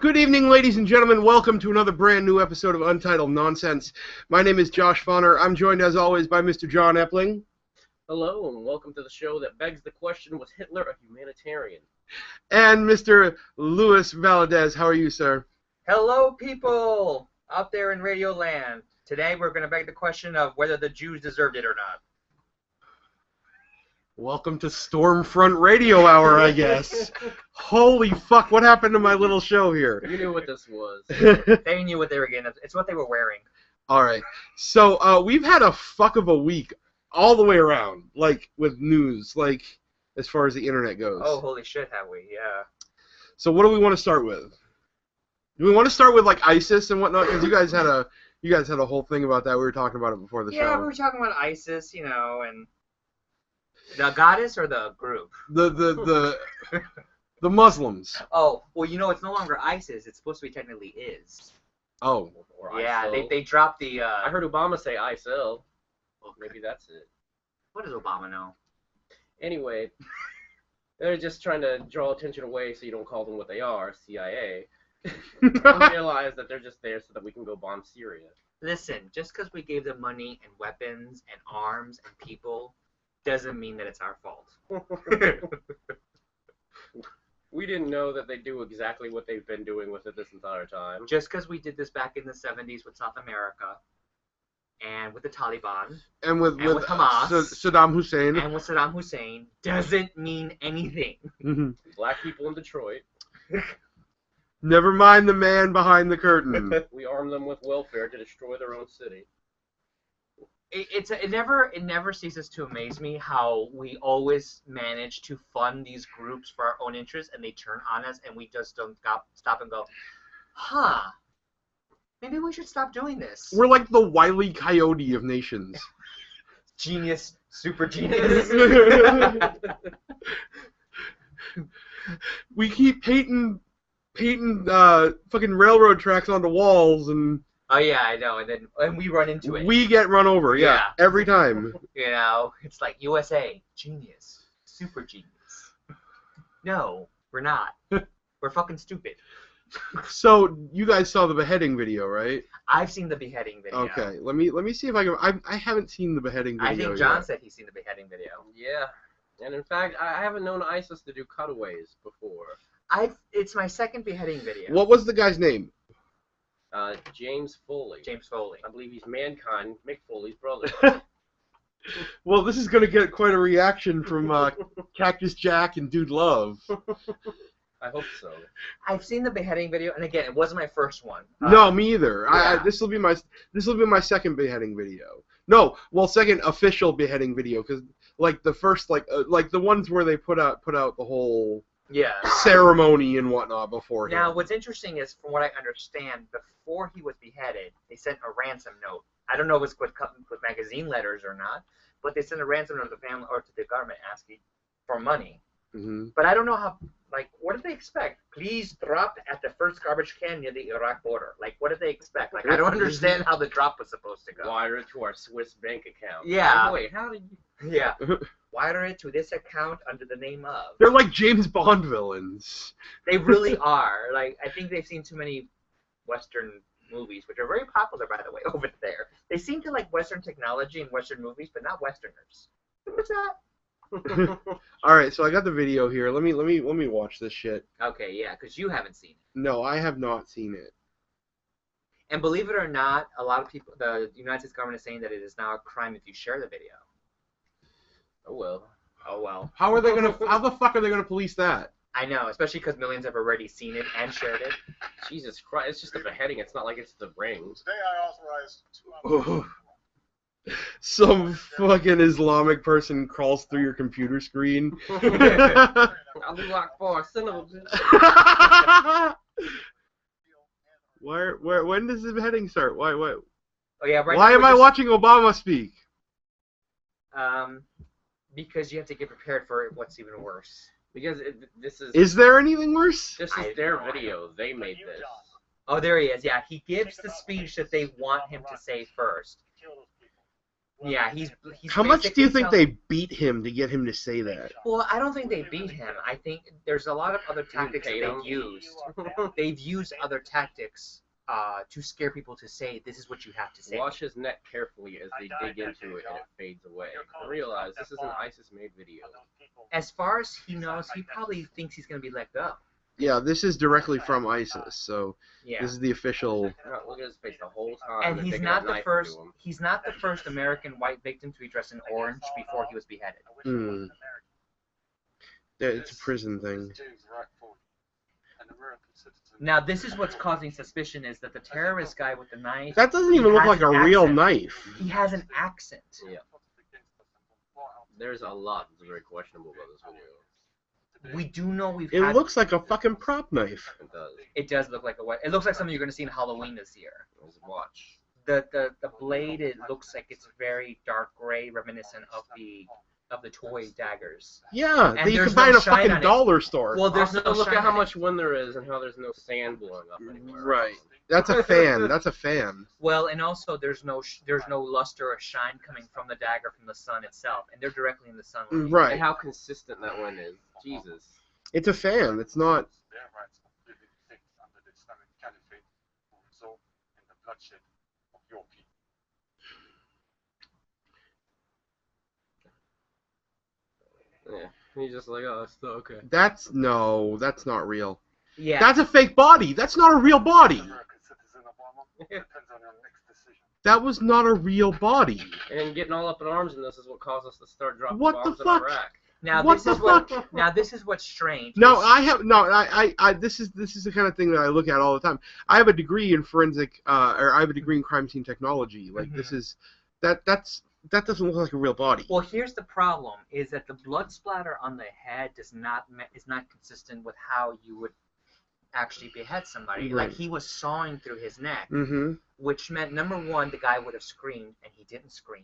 Good evening, ladies and gentlemen. Welcome to another brand new episode of Untitled Nonsense. My name is Josh Fonner. I'm joined, as always, by Mr. John Epling. Hello, and welcome to the show that begs the question, was Hitler a humanitarian? And Mr. Louis Valadez. How are you, sir? Hello, people out there in Radio Land. Today we're going to beg the question of whether the Jews deserved it or not. Welcome to Stormfront Radio Hour, I guess. Holy fuck, what happened to my little show here? You knew what this was. They knew what they were getting. It's what they were wearing. Alright, so we've had a fuck of a week all the way around, like, with news, like, as far as the internet goes. Oh, holy shit, have we? Yeah. So what do we want to start with? Do we want to start with, like, ISIS and whatnot? Because you guys had a whole thing about that. We were talking about it before the show. Yeah, we were talking about ISIS, you know, and the goddess or the group? The Muslims. Oh, well, you know, it's no longer ISIS. It's supposed to be technically is. Oh. Or Yeah, ISIL. they dropped the... I heard Obama say ISIL. Well, maybe that's it. What does Obama know? Anyway, they're just trying to draw attention away so you don't call them what they are, CIA. And realize that they're just there so that we can go bomb Syria. Listen, just because we gave them money and weapons and arms and people doesn't mean that it's our fault. We didn't know that they do exactly what they've been doing with it this entire time. Just because we did this back in the 70s with South America, and with the Taliban, And with Hamas, Saddam Hussein. and with Saddam Hussein, doesn't mean anything. Black people in Detroit. Never mind the man behind the curtain. We arm them with welfare to destroy their own city. It never ceases to amaze me how we always manage to fund these groups for our own interests, and they turn on us, and we just don't stop and go, huh, maybe we should stop doing this. We're like the Wile E. Coyote of nations. Genius, super genius. We keep painting fucking railroad tracks onto walls, and Oh yeah, I know, and we run into it. we get run over. Yeah, every time. You know, it's like USA, genius, super genius. No, we're not. We're fucking stupid. So you guys saw the beheading video, right? I've seen the beheading video. Okay, let me see if I can. I haven't seen the beheading video. I think John yet. said he's seen the beheading video. Yeah. And in fact, I haven't known ISIS to do cutaways before. It's my second beheading video. What was the guy's name? James Foley. James Foley. I believe he's Mankind, Mick Foley's brother. Well, this is gonna get quite a reaction from Cactus Jack and Dude Love. I hope so. I've seen the beheading video, and again, it wasn't my first one. No, me either. Yeah. This will be my second beheading video. No, well, second official beheading video, because like the first, like the ones where they put out the whole ceremony and whatnot before. Now, what's interesting is, from what I understand, before he was beheaded, they sent a ransom note. I don't know if it's with magazine letters or not, but they sent a ransom note to the family or to the government asking for money. Mm-hmm. But I don't know how. Like, what did they expect? Please drop at the first garbage can near the Iraq border. Like, what did they expect? Like, I don't understand how the drop was supposed to go. Wire it to our Swiss bank account. Yeah. Oh, wait, how did you... Yeah. Wire it to this account under the name of. They're like James Bond villains. They really are. Like, I think they've seen too many Western movies, which are very popular, by the way, over there. They seem to like Western technology and Western movies, but not Westerners. What's that? All right, so I got the video here. Let me watch this shit. Okay, yeah, because you haven't seen it. No, I have not seen it. And believe it or not, a lot of people, the United States government is saying that it is now a crime if you share the video. Oh, well. Oh, well. How the fuck are they gonna police that? I know, especially because millions have already seen it and shared it. Jesus Christ, it's just a beheading. It's not like it's the ring. Today I authorize 2 Some fucking Islamic person crawls through your computer screen. I'll be locked for son of a bitch. When does the beheading start? Why? Oh yeah, right. Why am I watching Obama speak? Because you have to get prepared for what's even worse. Because this is... Is there anything worse? This is their video. They made this. Oh, there he is. Yeah, he gives the speech that they want him to say first. Yeah, he's How much do you basically think they beat him to get him to say that? Well, I don't think they beat him. I think there's a lot of other tactics that paid him? they've used. They've used other tactics to scare people to say, this is what you have to say. Watch his neck carefully as they dig into it and it fades away. Realize this is an ISIS-made video. As far as he knows, he probably thinks he's going to be let go. Yeah, this is directly from ISIS, so Yeah. this is the official. Look at his face the whole time. And they're he's digging not a the knife first. into him. He's not the first American white victim to be dressed in orange before he was beheaded. Hmm. Yeah, it's a prison thing. Now, this is what's causing suspicion: is that the terrorist guy with the knife. That doesn't even look has like a an real accent. knife. He has an accent. Yeah. There's a lot that's very questionable about this video. We do know we've It had. looks like a fucking prop knife. It does. It does look like a what? It looks like something you're going to see in Halloween this year. Let's watch. The blade, it looks like it's very dark gray, reminiscent of the toy daggers. Yeah, And that you there's can buy no in a shine fucking on it. dollar store. Well, there's Also, no look shine at how on it. much wind there is and how there's no sand blowing up anywhere. Right. That's a fan. That's a fan. Well, and also there's no luster or shine coming from the dagger from the sun itself, and they're directly in the sunlight. Right. And how consistent that wind is. Jesus. It's a fan. It's not. Their rights completely fixed under the Islamic Caliphate will result in the bloodshed of your people. Yeah. He's just like, oh, it's still okay. That's not real. Yeah. That's a fake body. That's not a real body. American citizen Obama depends on your next decision. That was not a real body. And getting all up in arms in this is what caused us to start dropping What the bombs in fuck? Iraq. Now What this the is what. fuck? Now this is what's strange. No, is- I this is the kind of thing that I look at all the time. I have a degree in forensic, or I have a degree in crime scene technology. Like this is that doesn't look like a real body. Well, here's the problem: is that the blood splatter on the head is not consistent with how you would actually behead somebody. Right. Like he was sawing through his neck, Mm-hmm. which meant number one, the guy would have screamed, and he didn't scream.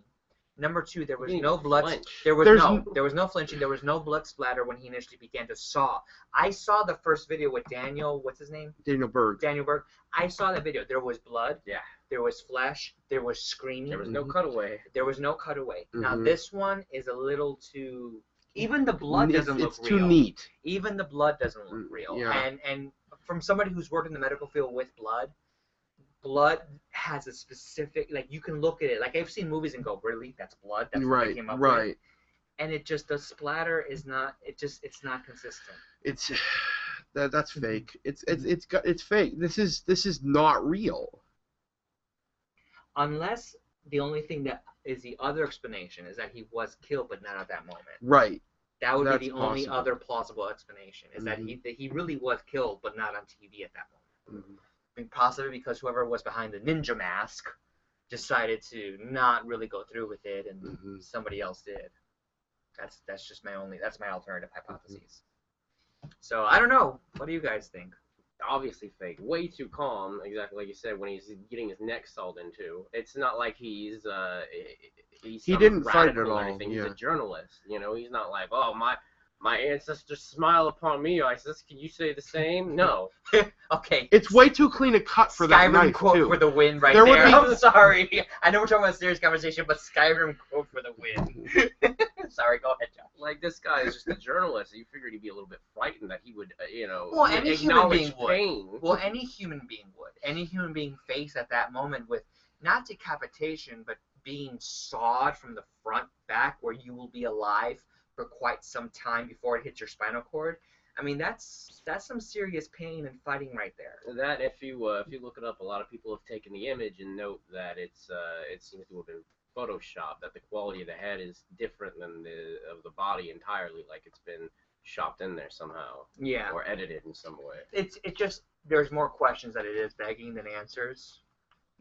Number two, there was He no blood. flinched. There was There's there was no flinching. There was no blood splatter when he initially began to saw. I saw the first video with Daniel. What's his name? Daniel Berg. Daniel Berg. I saw that video. There was blood. Yeah. There was flesh. There was screaming. There was no cutaway. There was no cutaway. Now Mhm. this one is a little too. Even the blood doesn't look It's real. too neat. Even the blood doesn't look real. Yeah. And from somebody who's worked in the medical field with blood has a specific, like, you can look at it. Like, I've seen movies and go, really? That's blood? That's what they Right. came up with? Right. And it just, the splatter is not, it's not consistent. It's that's fake. It's fake. This is not real. Unless the only thing that is the other explanation is that he was killed, but not at that moment. Right. That would That's be the only possible. other plausible explanation, is that he really was killed, but not on TV at that moment. Mhm. I mean, possibly because whoever was behind the ninja mask decided to not really go through with it, and Mhm. somebody else did. That's just my alternative hypothesis. So I don't know. What do you guys think? Obviously fake. Way too calm, exactly like you said, when he's getting his neck sawed into. It's not like he's He some didn't fight at radical or all, anything. yeah. He's a journalist. You know, he's not like, oh, my ancestors smile upon me, ISIS. Can you say the same? No. Okay. It's way too clean a cut for that Skyrim knife quote too. for the win right There there. would be- I'm sorry. I know we're talking about a serious conversation, but Skyrim quote for the win. Sorry, go ahead, John. Like, this guy is just a journalist. You figured he'd be a little bit frightened that he would, Well, any human acknowledge being would. pain. Well, any human being would. Any human being faced at that moment with not decapitation, but being sawed from the front back, where you will be alive for quite some time before it hits your spinal cord. I mean, that's some serious pain and fighting right there. That, if you look it up, a lot of people have taken the image and note that it seems to have been photoshopped, that the quality of the head is different than the body entirely, like it's been shopped in there somehow. Yeah. Or edited in some way. It just, there's more questions that it is begging than answers.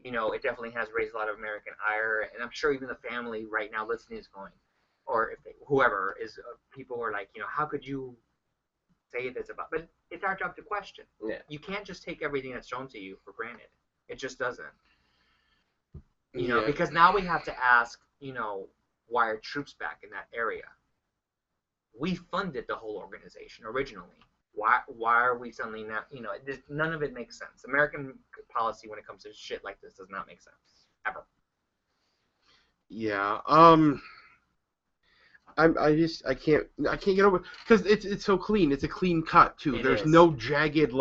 You know, it definitely has raised a lot of American ire, and I'm sure even the family right now listening is going, or if whoever is, people are like, you know, how could you say this about? But it's our job to question. Yeah. You can't just take everything that's shown to you for granted. It just doesn't. You know, Yeah. because now we have to ask, you know, why are troops back in that area? We funded the whole organization originally. Why are we suddenly not, you know, none of it makes sense. American policy when it comes to shit like this does not make sense. Ever. Yeah. I can't get over because it's so clean. It's a clean cut too. There's no jagged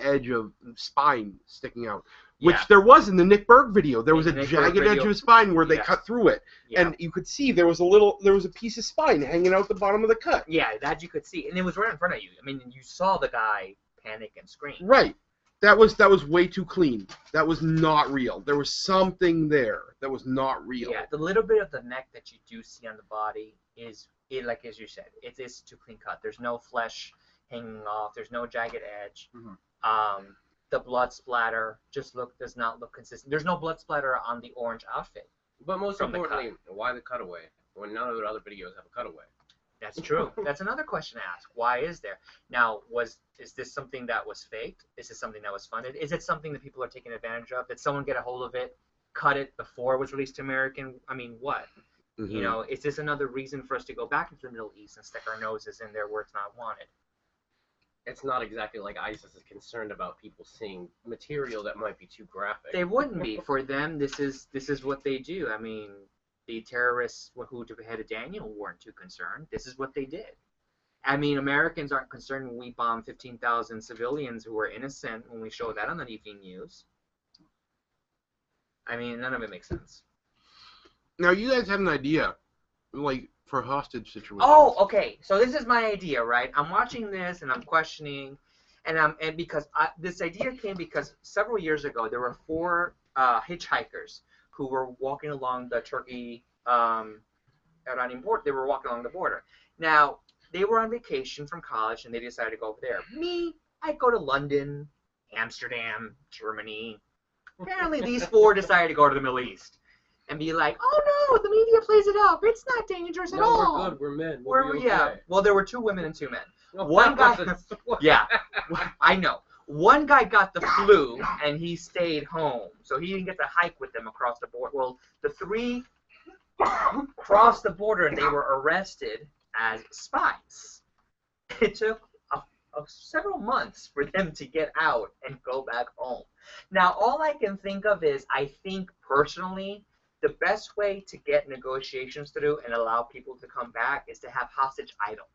edge of spine sticking out, which there was in the Nick Berg video. There was a jagged edge of spine where they cut through it, and you could see there was a piece of spine hanging out the bottom of the cut. Yeah, that you could see, and it was right in front of you. I mean, you saw the guy panic and scream. Right. That was way too clean. That was not real. There was something there that was not real. Yeah, the little bit of the neck that you do see on the body is, like as you said, it is too clean cut. There's no flesh hanging off. There's no jagged edge. Mm-hmm. The blood splatter does not look consistent. There's no blood splatter on the orange outfit. But most importantly, why the cutaway when none of the other videos have a cutaway? That's true. That's another question to ask. Why is there? Now, is this something that was faked? Is this something that was funded? Is it something that people are taking advantage of? Did someone get a hold of it, cut it before it was released to American? I mean, what? Mm-hmm. You know, is this another reason for us to go back into the Middle East and stick our noses in there where it's not wanted? It's not exactly like ISIS is concerned about people seeing material that might be too graphic. They wouldn't be. For them, this is what they do. I mean, the terrorists who beheaded Daniel weren't too concerned. This is what they did. I mean, Americans aren't concerned when we bomb 15,000 civilians who were innocent when we show that on the evening news. I mean, none of it makes sense. Now, you guys had an idea, like, for a hostage situation. Oh, okay. So this is my idea, right? I'm watching this and I'm questioning, and because this idea came because several years ago there were 4 hitchhikers who were walking along the Turkey-Iranian border. They were walking along the border. Now, they were on vacation from college, and they decided to go over there. Me, I'd go to London, Amsterdam, Germany. Apparently, these 4 decided to go to the Middle East and be like, oh, no, the media plays it up. It's not dangerous at all. We're good. We're men. We'll be okay. Yeah. Well, there were 2 women and 2 men. One guy, yeah, I know. One guy got the flu, and he stayed home, so he didn't get to hike with them across the border. Well, the 3 crossed the border, and they were arrested as spies. It took several months for them to get out and go back home. Now, all I can think of is, I think, personally, the best way to get negotiations through and allow people to come back is to have hostage idle.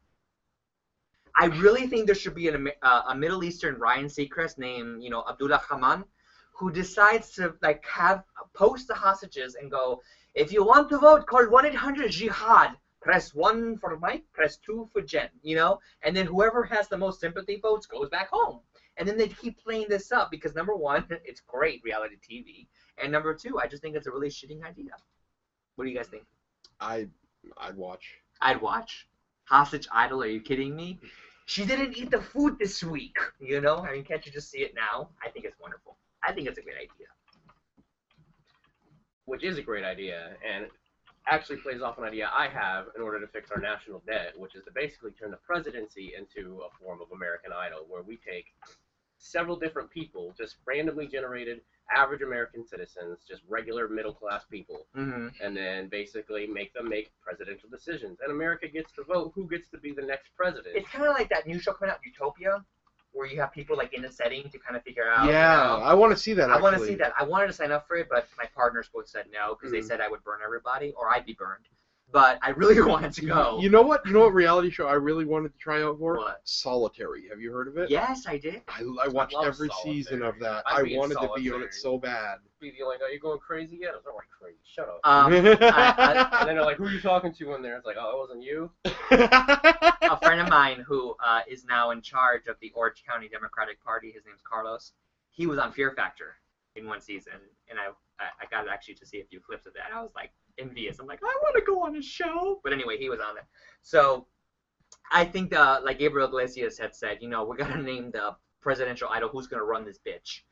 I really think there should be a Middle Eastern Ryan Seacrest named, Abdullah Haman, who decides to post the hostages and go, if you want to vote, call 1-800-JIHAD. Press 1 for Mike, press 2 for Jen, and then whoever has the most sympathy votes goes back home. And then they keep playing this up because, number 1, it's great reality TV, and number 2, I just think it's a really shitting idea. What do you guys think? I'd watch. I'd watch. Hostage idle, are you kidding me? She didn't eat the food this week, I mean, can't you just see it now? I think it's wonderful. I think it's a great idea. Which is a great idea, and actually plays off an idea I have in order to fix our national debt, which is to basically turn the presidency into a form of American Idol, where we take several different people, just randomly generated average American citizens, just regular middle-class people, and then basically make them make presidential decisions. And America gets to vote who gets to be the next president. It's kind of like that new show coming out, Utopia, where you have people in a setting to kind of figure out. Yeah, I want to see that. I want to see that. I wanted to sign up for it, but my partners both said no because they said I would burn everybody or I'd be burned. But I really wanted to go. You know what reality show I really wanted to try out for? What? Solitary. Have you heard of it? Yes, I did. I watched every season of that. I wanted to be on it so bad. Be the only guy, you're going crazy yet? I was like, crazy. Shut up. And then they're like, who are you talking to in there? It's like, oh, it wasn't you. A friend of mine who is now in charge of the Orange County Democratic Party, his name's Carlos, he was on Fear Factor in one season, and I got actually to see a few clips of that. I was like envious. I'm like, I want to go on a show. But anyway, he was on it. So I think like Gabriel Iglesias had said, we're going to name the presidential idol who's going to run this bitch.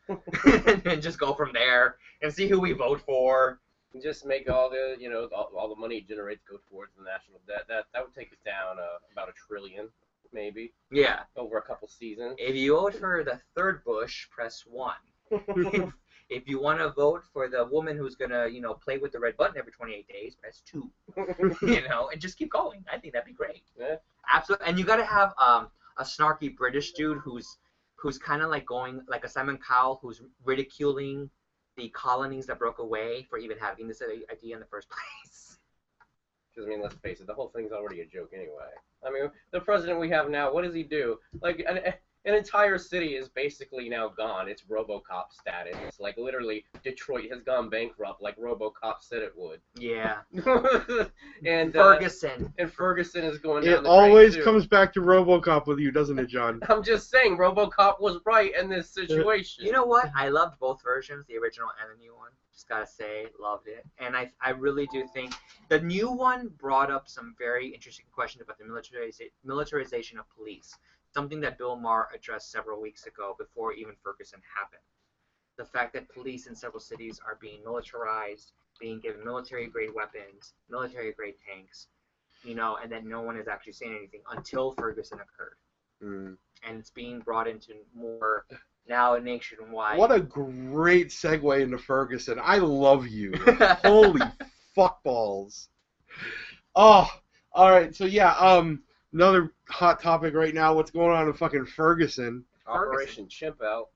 And just go from there and see who we vote for. And just make all the, all the money it generates go towards the national debt. That would take us down about $1 trillion, maybe. Yeah. Over a couple seasons. If you vote for the third Bush, press 1. If you want to vote for the woman who's going to, play with the red button every 28 days, press 2. And just keep going. I think that'd be great. Yeah. Absolutely. And you got to have a snarky British dude who's kind of like going, like a Simon Cowell, who's ridiculing the colonies that broke away for even having this idea in the first place. Because, I mean, let's face it, the whole thing's already a joke anyway. I mean, the president we have now, what does he do? Like, an entire city is basically now gone. It's RoboCop status. Like, literally, Detroit has gone bankrupt like RoboCop said it would. Yeah. And Ferguson. And Ferguson is going down It the always drain, too. comes back to RoboCop with you, doesn't it, John? I'm just saying, RoboCop was right in this situation. You know what? I loved both versions, the original and the new one. Just gotta say, loved it. And I really do think the new one brought up some very interesting questions about the militarization of police. Something that Bill Maher addressed several weeks ago before even Ferguson happened. The fact that police in several cities are being militarized, being given military-grade weapons, military-grade tanks, you know, and that no one is actually saying anything until Ferguson occurred. Mm. And it's being brought into more now nationwide. What a great segue into Ferguson. I love you. Holy fuckballs. Oh, all right. So, yeah, another hot topic right now. What's going on in fucking Ferguson? Operation Chimp Out.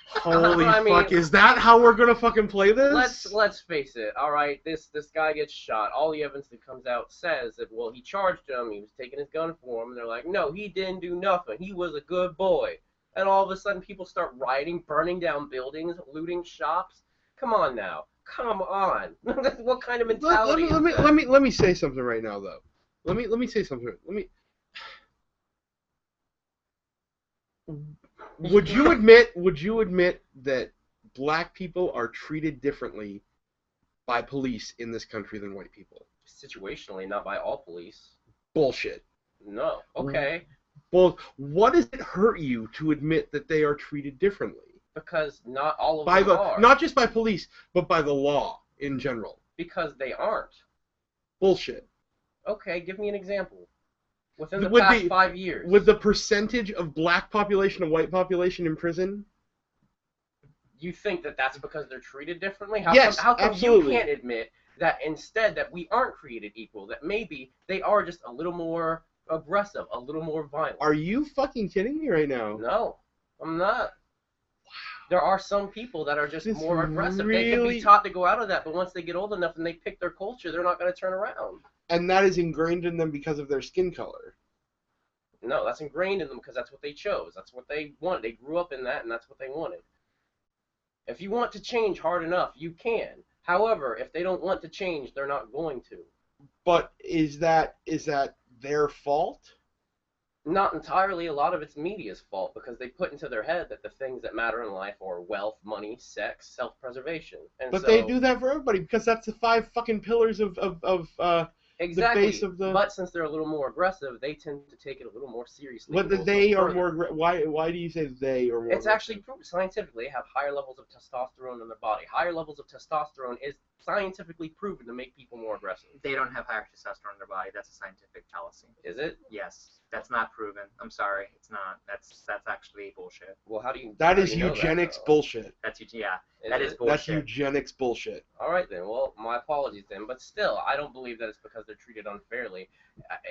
Holy I mean, fuck. Is that how we're going to fucking play this? Let's face it. All right, this guy gets shot. All the evidence that comes out says that, well, he charged him. He was taking his gun for him. And they're like, no, he didn't do nothing. He was a good boy. And all of a sudden, people start rioting, burning down buildings, looting shops. Come on now. Come on. What kind of mentality Let me say something right now, though. Let me say something. Would you admit that black people are treated differently by police in this country than white people? Situationally, not by all police. Bullshit. No. Okay. Well, what does it hurt you to admit that they are treated differently? Because not all of them are. Not just by police, but by the law in general. Because they aren't. Bullshit. Okay, give me an example. Within the past 5 years. With the percentage of black population and white population in prison? You think that that's because they're treated differently? Yes, how come absolutely. You can't admit that instead that we aren't created equal, that maybe they are just a little more aggressive, a little more violent? Are you fucking kidding me right now? No, I'm not. There are some people that are just more aggressive. Really... They can be taught to go out of that, but once they get old enough and they pick their culture, they're not going to turn around. And that is ingrained in them because of their skin color. No, that's ingrained in them because that's what they chose. That's what they wanted. They grew up in that, and that's what they wanted. If you want to change hard enough, you can. However, if they don't want to change, they're not going to. But is that their fault? Not entirely. A lot of it's media's fault because they put into their head that the things that matter in life are wealth, money, sex, self-preservation. But they do that for everybody because that's the 5 fucking pillars of exactly. The base of the... But since they're a little more aggressive, they tend to take it a little more seriously. But they are more... Why do you say they are more It's actually proven scientifically. They have higher levels of testosterone in their body. Higher levels of testosterone is scientifically proven to make people more aggressive. They don't have higher testosterone in their body. That's a scientific fallacy. Is it? Yes. That's not proven. I'm sorry. It's not. That's actually bullshit. Well, how do you... That is eugenics bullshit. That is bullshit. That's eugenics bullshit. All right, then. Well, my apologies, then. But still, I don't believe that it's because they're treated unfairly.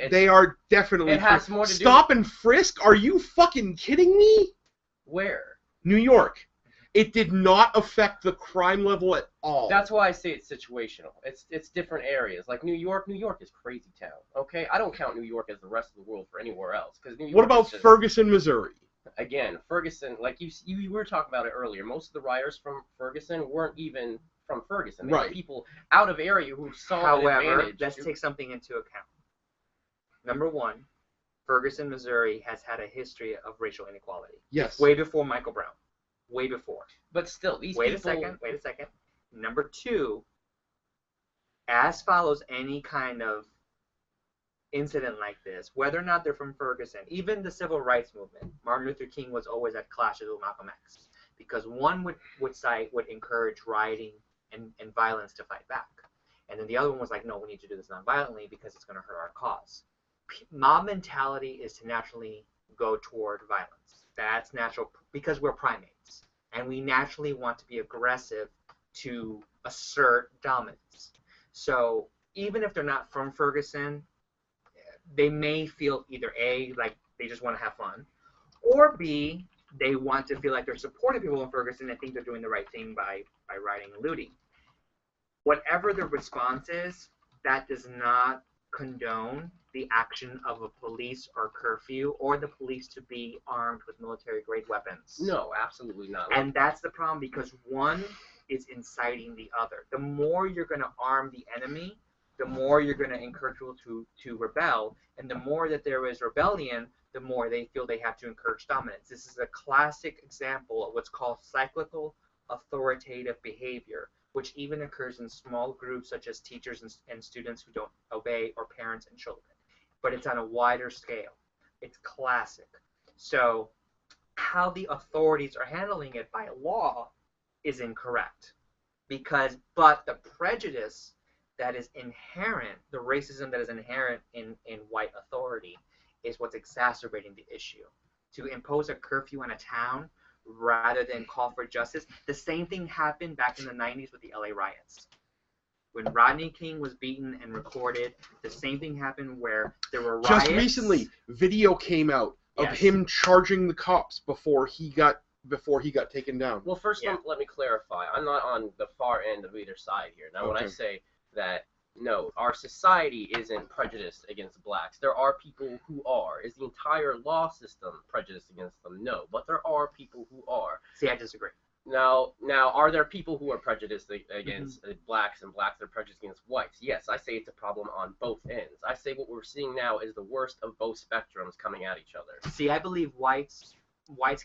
They are definitely... It has more to do... Stop and frisk? Are you fucking kidding me? Where? New York. It did not affect the crime level at all. That's why I say it's situational. It's different areas. Like New York is crazy town. Okay, I don't count New York as the rest of the world for anywhere else. Because New York. What about Ferguson, Missouri? Again, Ferguson, like you were talking about it earlier. Most of the rioters from Ferguson weren't even from Ferguson. They were people out of area who saw an advantage. However, let's take something into account. Number one, Ferguson, Missouri has had a history of racial inequality. Yes. Way before Michael Brown. Way before. But still, these Wait people... a second. Number two, as follows any kind of incident like this, whether or not they're from Ferguson, even the civil rights movement, Martin Luther King was always at clashes with Malcolm X, because one would encourage rioting and violence to fight back. And then the other one was like, no, we need to do this non-violently because it's going to hurt our cause. Mob mentality is to naturally go toward violence. That's natural because we're primates, and we naturally want to be aggressive to assert dominance. So even if they're not from Ferguson, they may feel either A, like they just want to have fun, or B, they want to feel like they're supporting people in Ferguson and think they're doing the right thing by rioting and looting. Whatever the response is, that does not condone the action of a police or curfew or the police to be armed with military-grade weapons. No, absolutely not. And that's the problem, because one is inciting the other. The more you're going to arm the enemy, the more you're going to encourage people to rebel, and the more that there is rebellion, the more they feel they have to encourage dominance. This is a classic example of what's called cyclical authoritative behavior, which even occurs in small groups such as teachers and students who don't obey, or parents and children. But it's on a wider scale. It's classic. So how the authorities are handling it by law is incorrect. But the prejudice that is inherent, the racism that is inherent in white authority, is what's exacerbating the issue. To impose a curfew on a town rather than call for justice. The same thing happened back in the 90s with the LA riots. When Rodney King was beaten and recorded, the same thing happened where there were riots. Just recently, video came out of him charging the cops before he got taken down. Well, first let me clarify. I'm not on the far end of either side here. Now, when I say that, no, our society isn't prejudiced against blacks. There are people who are. Is the entire law system prejudiced against them? No, but there are people who are. See, I disagree. Now, are there people who are prejudiced against blacks and blacks that are prejudiced against whites? Yes, I say it's a problem on both ends. I say what we're seeing now is the worst of both spectrums coming at each other. See, I believe whites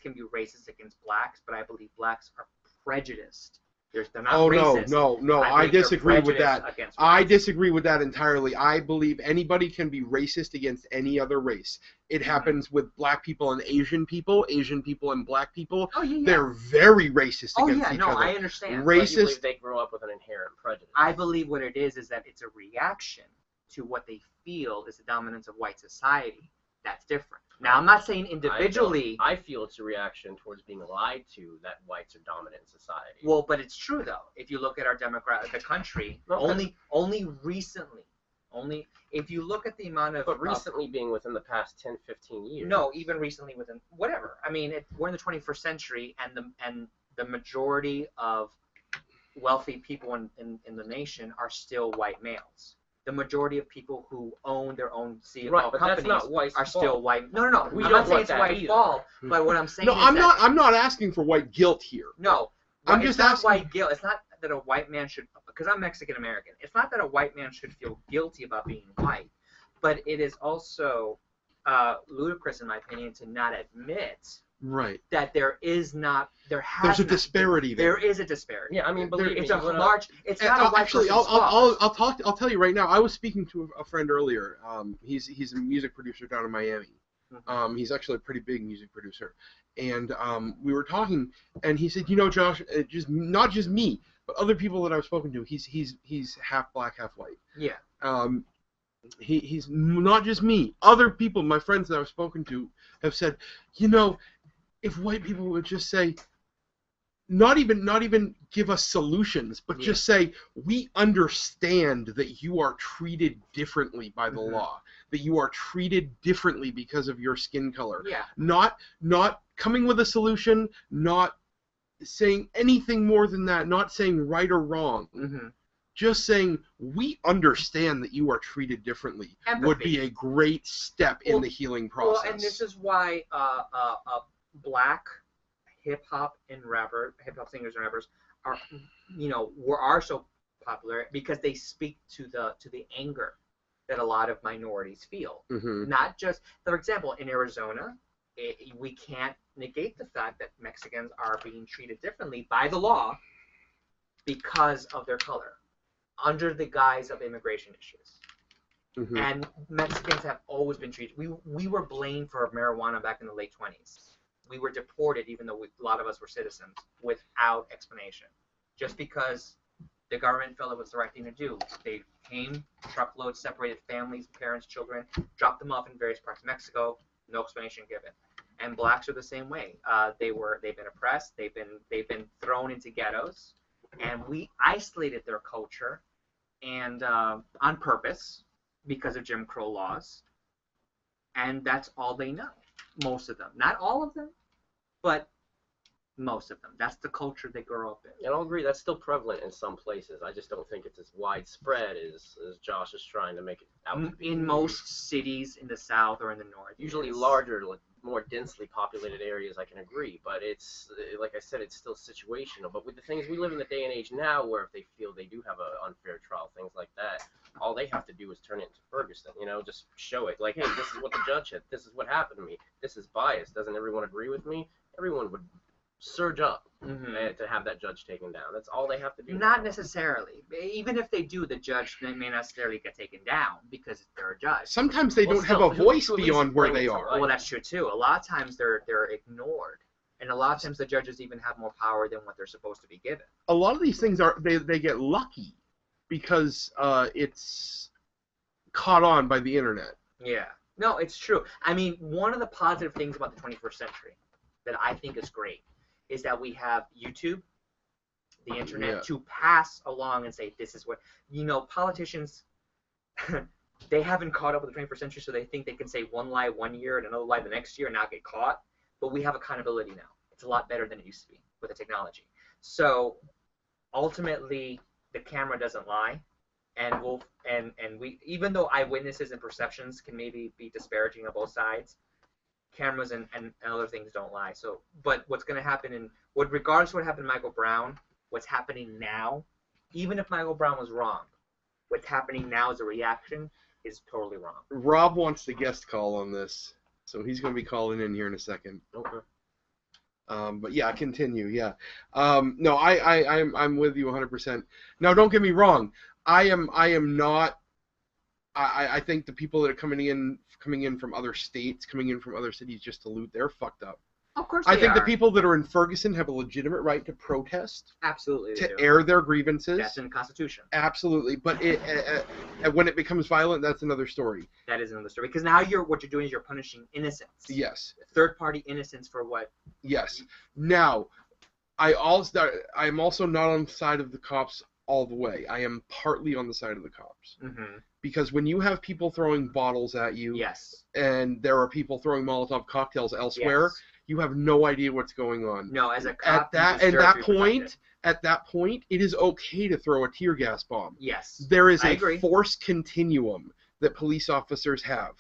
can be racist against blacks, but I believe blacks are prejudiced. They're not racist. No. I disagree with that. I disagree with that entirely. I believe anybody can be racist against any other race. It happens with black people and Asian people and black people. Oh, yeah. They're very racist against each other. I understand. Racist. But you believe they grow up with an inherent prejudice. I believe what it is that it's a reaction to what they feel is the dominance of white society. That's different. Now, I'm not saying individually. I feel it's a reaction towards being lied to that whites are dominant in society. Well, but it's true though. If you look at our the country, only recently, if you look at the amount of. But recently being within the past 10, 15 years. No, even recently within whatever. I mean, we're in the 21st century, and the majority of wealthy people in the nation are still white males. The majority of people who own their own CFO companies are still white. No. I'm not saying it's white fault, but what I'm saying is I'm not asking for white guilt here. No, I'm just asking. White guilt. It's not that a white man should, because I'm Mexican American. It's not that a white man should feel guilty about being white, but it is also ludicrous, in my opinion, to not admit. Right. That there's a disparity there. There is a disparity. Yeah, I mean, believe me, it's a large. It's not a white actually. I'll tell you right now. I was speaking to a friend earlier. He's a music producer down in Miami. He's actually a pretty big music producer, and we were talking, and he said, Josh, not just me, but other people that I've spoken to. He's half black, half white. Yeah. He's not just me. Other people, my friends that I've spoken to, have said, if white people would just say, not even give us solutions, but just say, we understand that you are treated differently by the law, that you are treated differently because of your skin color. Yeah. Not coming with a solution, not saying anything more than that, not saying right or wrong. Just saying, we understand that you are treated differently would be a great step in the healing process. Well, and this is why black hip-hop singers and rappers are so popular, because they speak to the anger that a lot of minorities feel. Not just, for example, in Arizona, we can't negate the fact that Mexicans are being treated differently by the law because of their color, under the guise of immigration issues. And Mexicans have always been treated. We were blamed for marijuana back in the late 20s. We were deported, even though a lot of us were citizens, without explanation. Just because the government felt it was the right thing to do. They came, truckloads, separated families, parents, children, dropped them off in various parts of Mexico, no explanation given. And blacks are the same way. They've been oppressed. They've been thrown into ghettos, and we isolated their culture, and on purpose, because of Jim Crow laws. And that's all they know. Most of them, not all of them, but most of them. That's the culture they grow up in. And I'll agree, that's still prevalent in some places. I just don't think it's as widespread as Josh is trying to make it out to be. In most cities in the South or in the North. Usually larger, like, more densely populated areas, I can agree. But it's, like I said, it's still situational. But with the things, we live in the day and age now where if they feel they do have an unfair trial, things like that, all they have to do is turn it into Ferguson, you know, just show it. Like, hey, this is what the judge said. This is what happened to me. This is bias. Doesn't everyone agree with me? Everyone would surge up to have that judge taken down. That's all they have to do. Not necessarily. Even if they do, the judge may not necessarily get taken down because they're a judge. Sometimes they don't have a voice beyond where they are. Well, that's true too. A lot of times they're ignored, and a lot of times the judges even have more power than what they're supposed to be given. A lot of these things they get lucky because it's caught on by the internet. Yeah. No, it's true. I mean, one of the positive things about the 21st century that I think is great is that we have YouTube, the internet, to pass along and say, this is what, you know, politicians, they haven't caught up with the 21st century, so they think they can say one lie one year and another lie the next year and not get caught. But we have accountability now. It's a lot better than it used to be with the technology. So ultimately, the camera doesn't lie, and we, even though eyewitnesses and perceptions can maybe be disparaging on both sides, cameras and other things don't lie. So, but what's going to happen regardless of what happened to Michael Brown, what's happening now, even if Michael Brown was wrong, what's happening now as a reaction is totally wrong. Rob wants the guest call on this, so he's going to be calling in here in a second. Okay. But yeah, continue. Yeah. No, I'm with you 100%. Now, don't get me wrong. I am not. I think the people that are coming in from other states, coming in from other cities just to loot, they're fucked up. Of course I think the people that are in Ferguson have a legitimate right to protest. Absolutely. To air their grievances. That's in the Constitution. Absolutely. But when it becomes violent, that's another story. That is another story. Because now what you're doing is you're punishing innocence. Yes. Third-party innocence for what? Yes. Now, I'm also not on the side of the cops all the way. I am partly on the side of the cops. Because when you have people throwing bottles at you, yes, and there are people throwing Molotov cocktails elsewhere, you have no idea what's going on. No, as a cop, at that point, it is okay to throw a tear gas bomb. Yes, there is a force continuum that police officers have.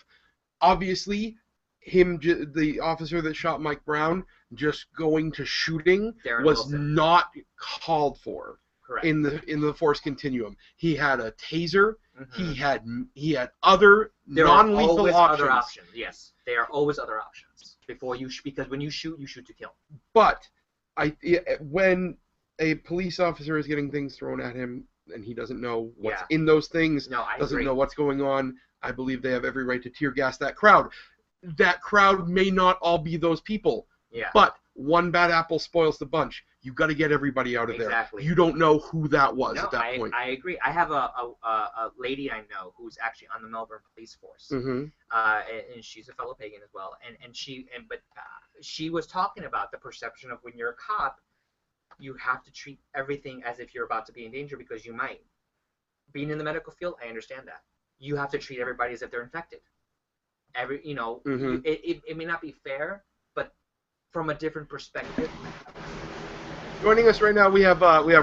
Obviously, the officer that shot Mike Brown, just going to shooting was not called for. Correct. In the force continuum. He had a taser. He had other non-lethal options. Yes, there are always other options because when you shoot to kill. But when a police officer is getting things thrown at him and he doesn't know what's in those things, doesn't know what's going on, I believe they have every right to tear gas that crowd. That crowd may not all be those people. Yeah. But one bad apple spoils the bunch. You've got to get everybty out of there. You don't know who that was at that point. I agree. I have a lady I know who's actually on the Melbourne police force, and she's a fellow pagan as well. And she was talking about the perception of when you're a cop, you have to treat everything as if you're about to be in danger because you might. Being in the medical field, I understand that. You have to treat everybody as if they're infected. It may not be fair, but from a different perspective. Joining us right now, we have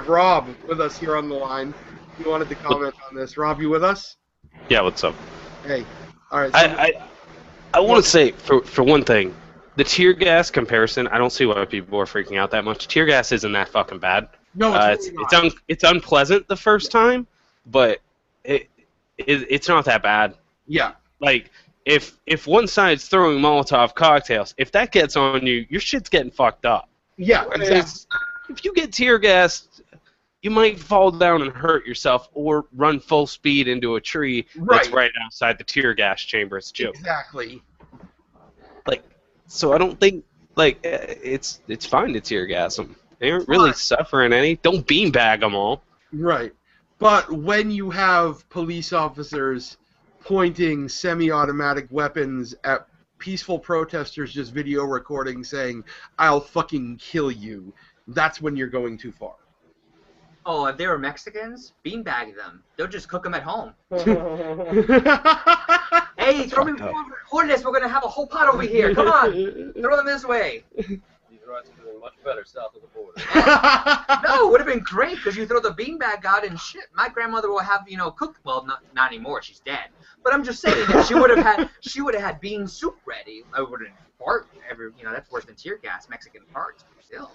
Rob with us here on the line. He wanted to comment on this. Rob, you with us? Yeah, what's up? Hey. All right. So I want to say, for one thing, the tear gas comparison, I don't see why people are freaking out that much. Tear gas isn't that fucking bad. No, it's really not. It's unpleasant the first time, but it's not that bad. Yeah. Like, if one side's throwing Molotov cocktails, if that gets on you, your shit's getting fucked up. Yeah, exactly. If you get tear gassed, you might fall down and hurt yourself or run full speed into a tree that's right outside the tear gas chamber. It's a joke. Exactly. So I don't think, it's fine to tear gas them. They aren't really suffering any. Don't beanbag them all. Right. But when you have police officers pointing semi-automatic weapons at peaceful protesters just video recording saying, "I'll fucking kill you," that's when you're going too far. Oh, if they were Mexicans, beanbag them. They'll just cook them at home. Hey, throw me Hornets. We're going to have a whole pot over here. Come on. Throw them this way. rights would have been much better south of the border. No, it would have been great because you throw the beanbag out and shit. My grandmother will have cooked. Well, not anymore. She's dead. But I'm just saying that she would have had bean soup ready. I wouldn't fart every. That's worse than tear gas. Mexican farts, but still.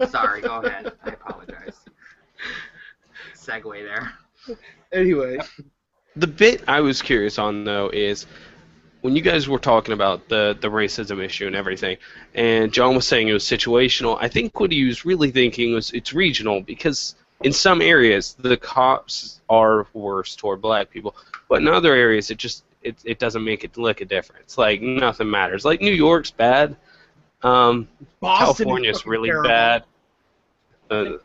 Sorry, go ahead. I apologize. Segue there. Anyway, the bit I was curious on though is when you guys were talking about the racism issue and everything, and John was saying it was situational. I think what he was really thinking was it's regional because in some areas the cops are worse toward black people, but in other areas it doesn't make it look a difference. Like nothing matters. Like New York's bad. California's really terrible. bad. The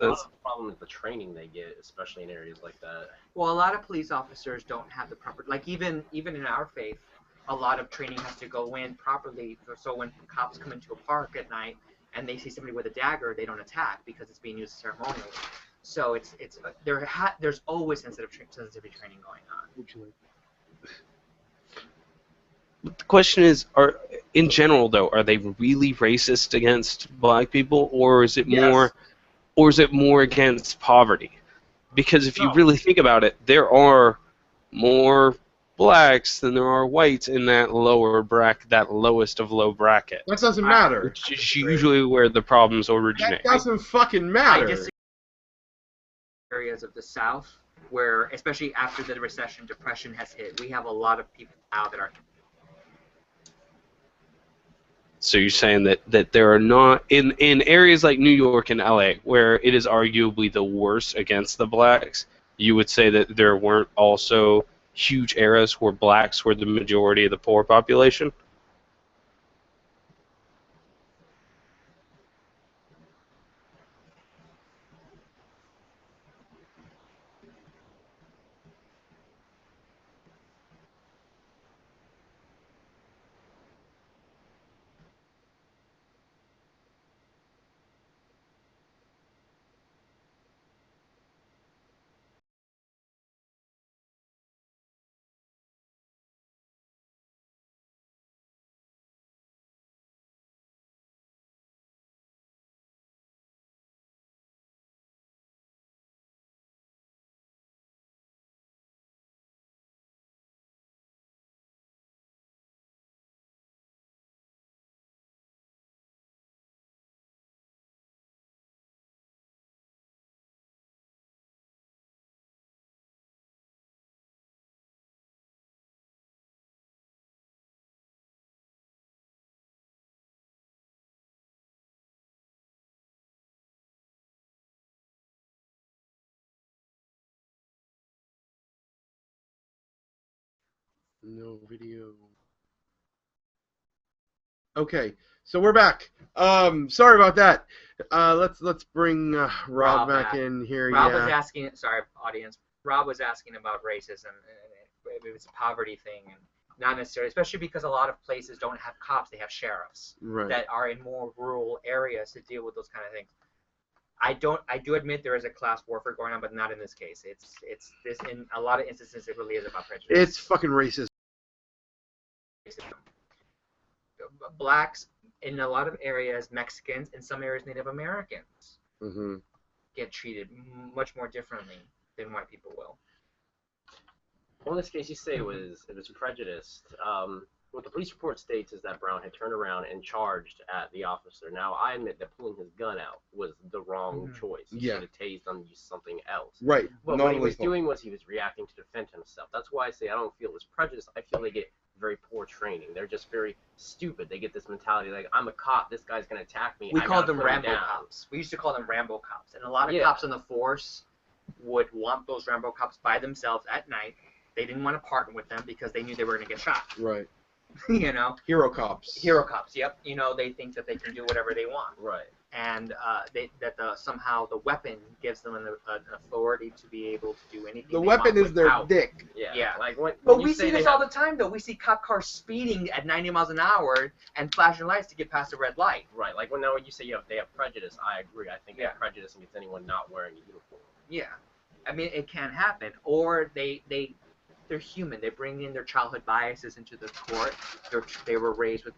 problem is the training they get, especially in areas like that. Well, a lot of police officers don't have the proper, even in our faith, a lot of training has to go in properly. So when cops come into a park at night and they see somebody with a dagger, they don't attack because it's being used ceremonially. So there's always sensitivity training going on. The question is, in general though, are they really racist against black people, or is it more against poverty? Because if you really think about it, there are more blacks than there are whites in that lower bracket, that lowest of low bracket. That doesn't matter. Which is usually where the problems originate. That doesn't fucking matter. I disagree. Areas of the South, where especially after the recession, depression has hit, we have a lot of people now that are. So you're saying that there are not in areas like New York and LA where it is arguably the worst against the blacks, you would say that there weren't also huge areas where blacks were the majority of the poor population? No video. Okay, so we're back. Sorry about that. Let's bring Rob back in here. Rob was asking. Sorry, audience. Rob was asking about racism and if it's a poverty thing, and not necessarily, especially because a lot of places don't have cops; they have sheriffs that are in more rural areas to deal with those kind of things. I do admit there is a class warfare going on, but not in this case. It's this in a lot of instances it really is about prejudice. It's fucking racist. Blacks in a lot of areas, Mexicans, in some areas Native Americans get treated much more differently than white people will. Well, in this case, you say it was prejudiced. What the police report states is that Brown had turned around and charged at the officer. Now, I admit that pulling his gun out was the wrong choice. He should have tased and used something else. Right. But what he was doing was he was reacting to defend himself. That's why I say I don't feel it's prejudice. I feel they get very poor training. They're just very stupid. They get this mentality like, I'm a cop, this guy's going to attack me. We called them Rambo cops. We used to call them Rambo cops. And a lot of cops on the force would want those Rambo cops by themselves at night. They didn't want to partner with them because they knew they were going to get shot. Right. You know? Hero cops. Hero cops, yep. You know, they think that they can do whatever they want. Right. And somehow the weapon gives them an authority to be able to do anything. The weapon is their dick. Yeah. Like when but we see this all the time, though. We see cop cars speeding at 90 miles an hour and flashing lights to get past a red light. Right. Like when you say they have prejudice, I agree. I think they have prejudice against anyone not wearing a uniform. Yeah. I mean, it can happen. Or they they're human. They bring in their childhood biases into the court. They were raised with,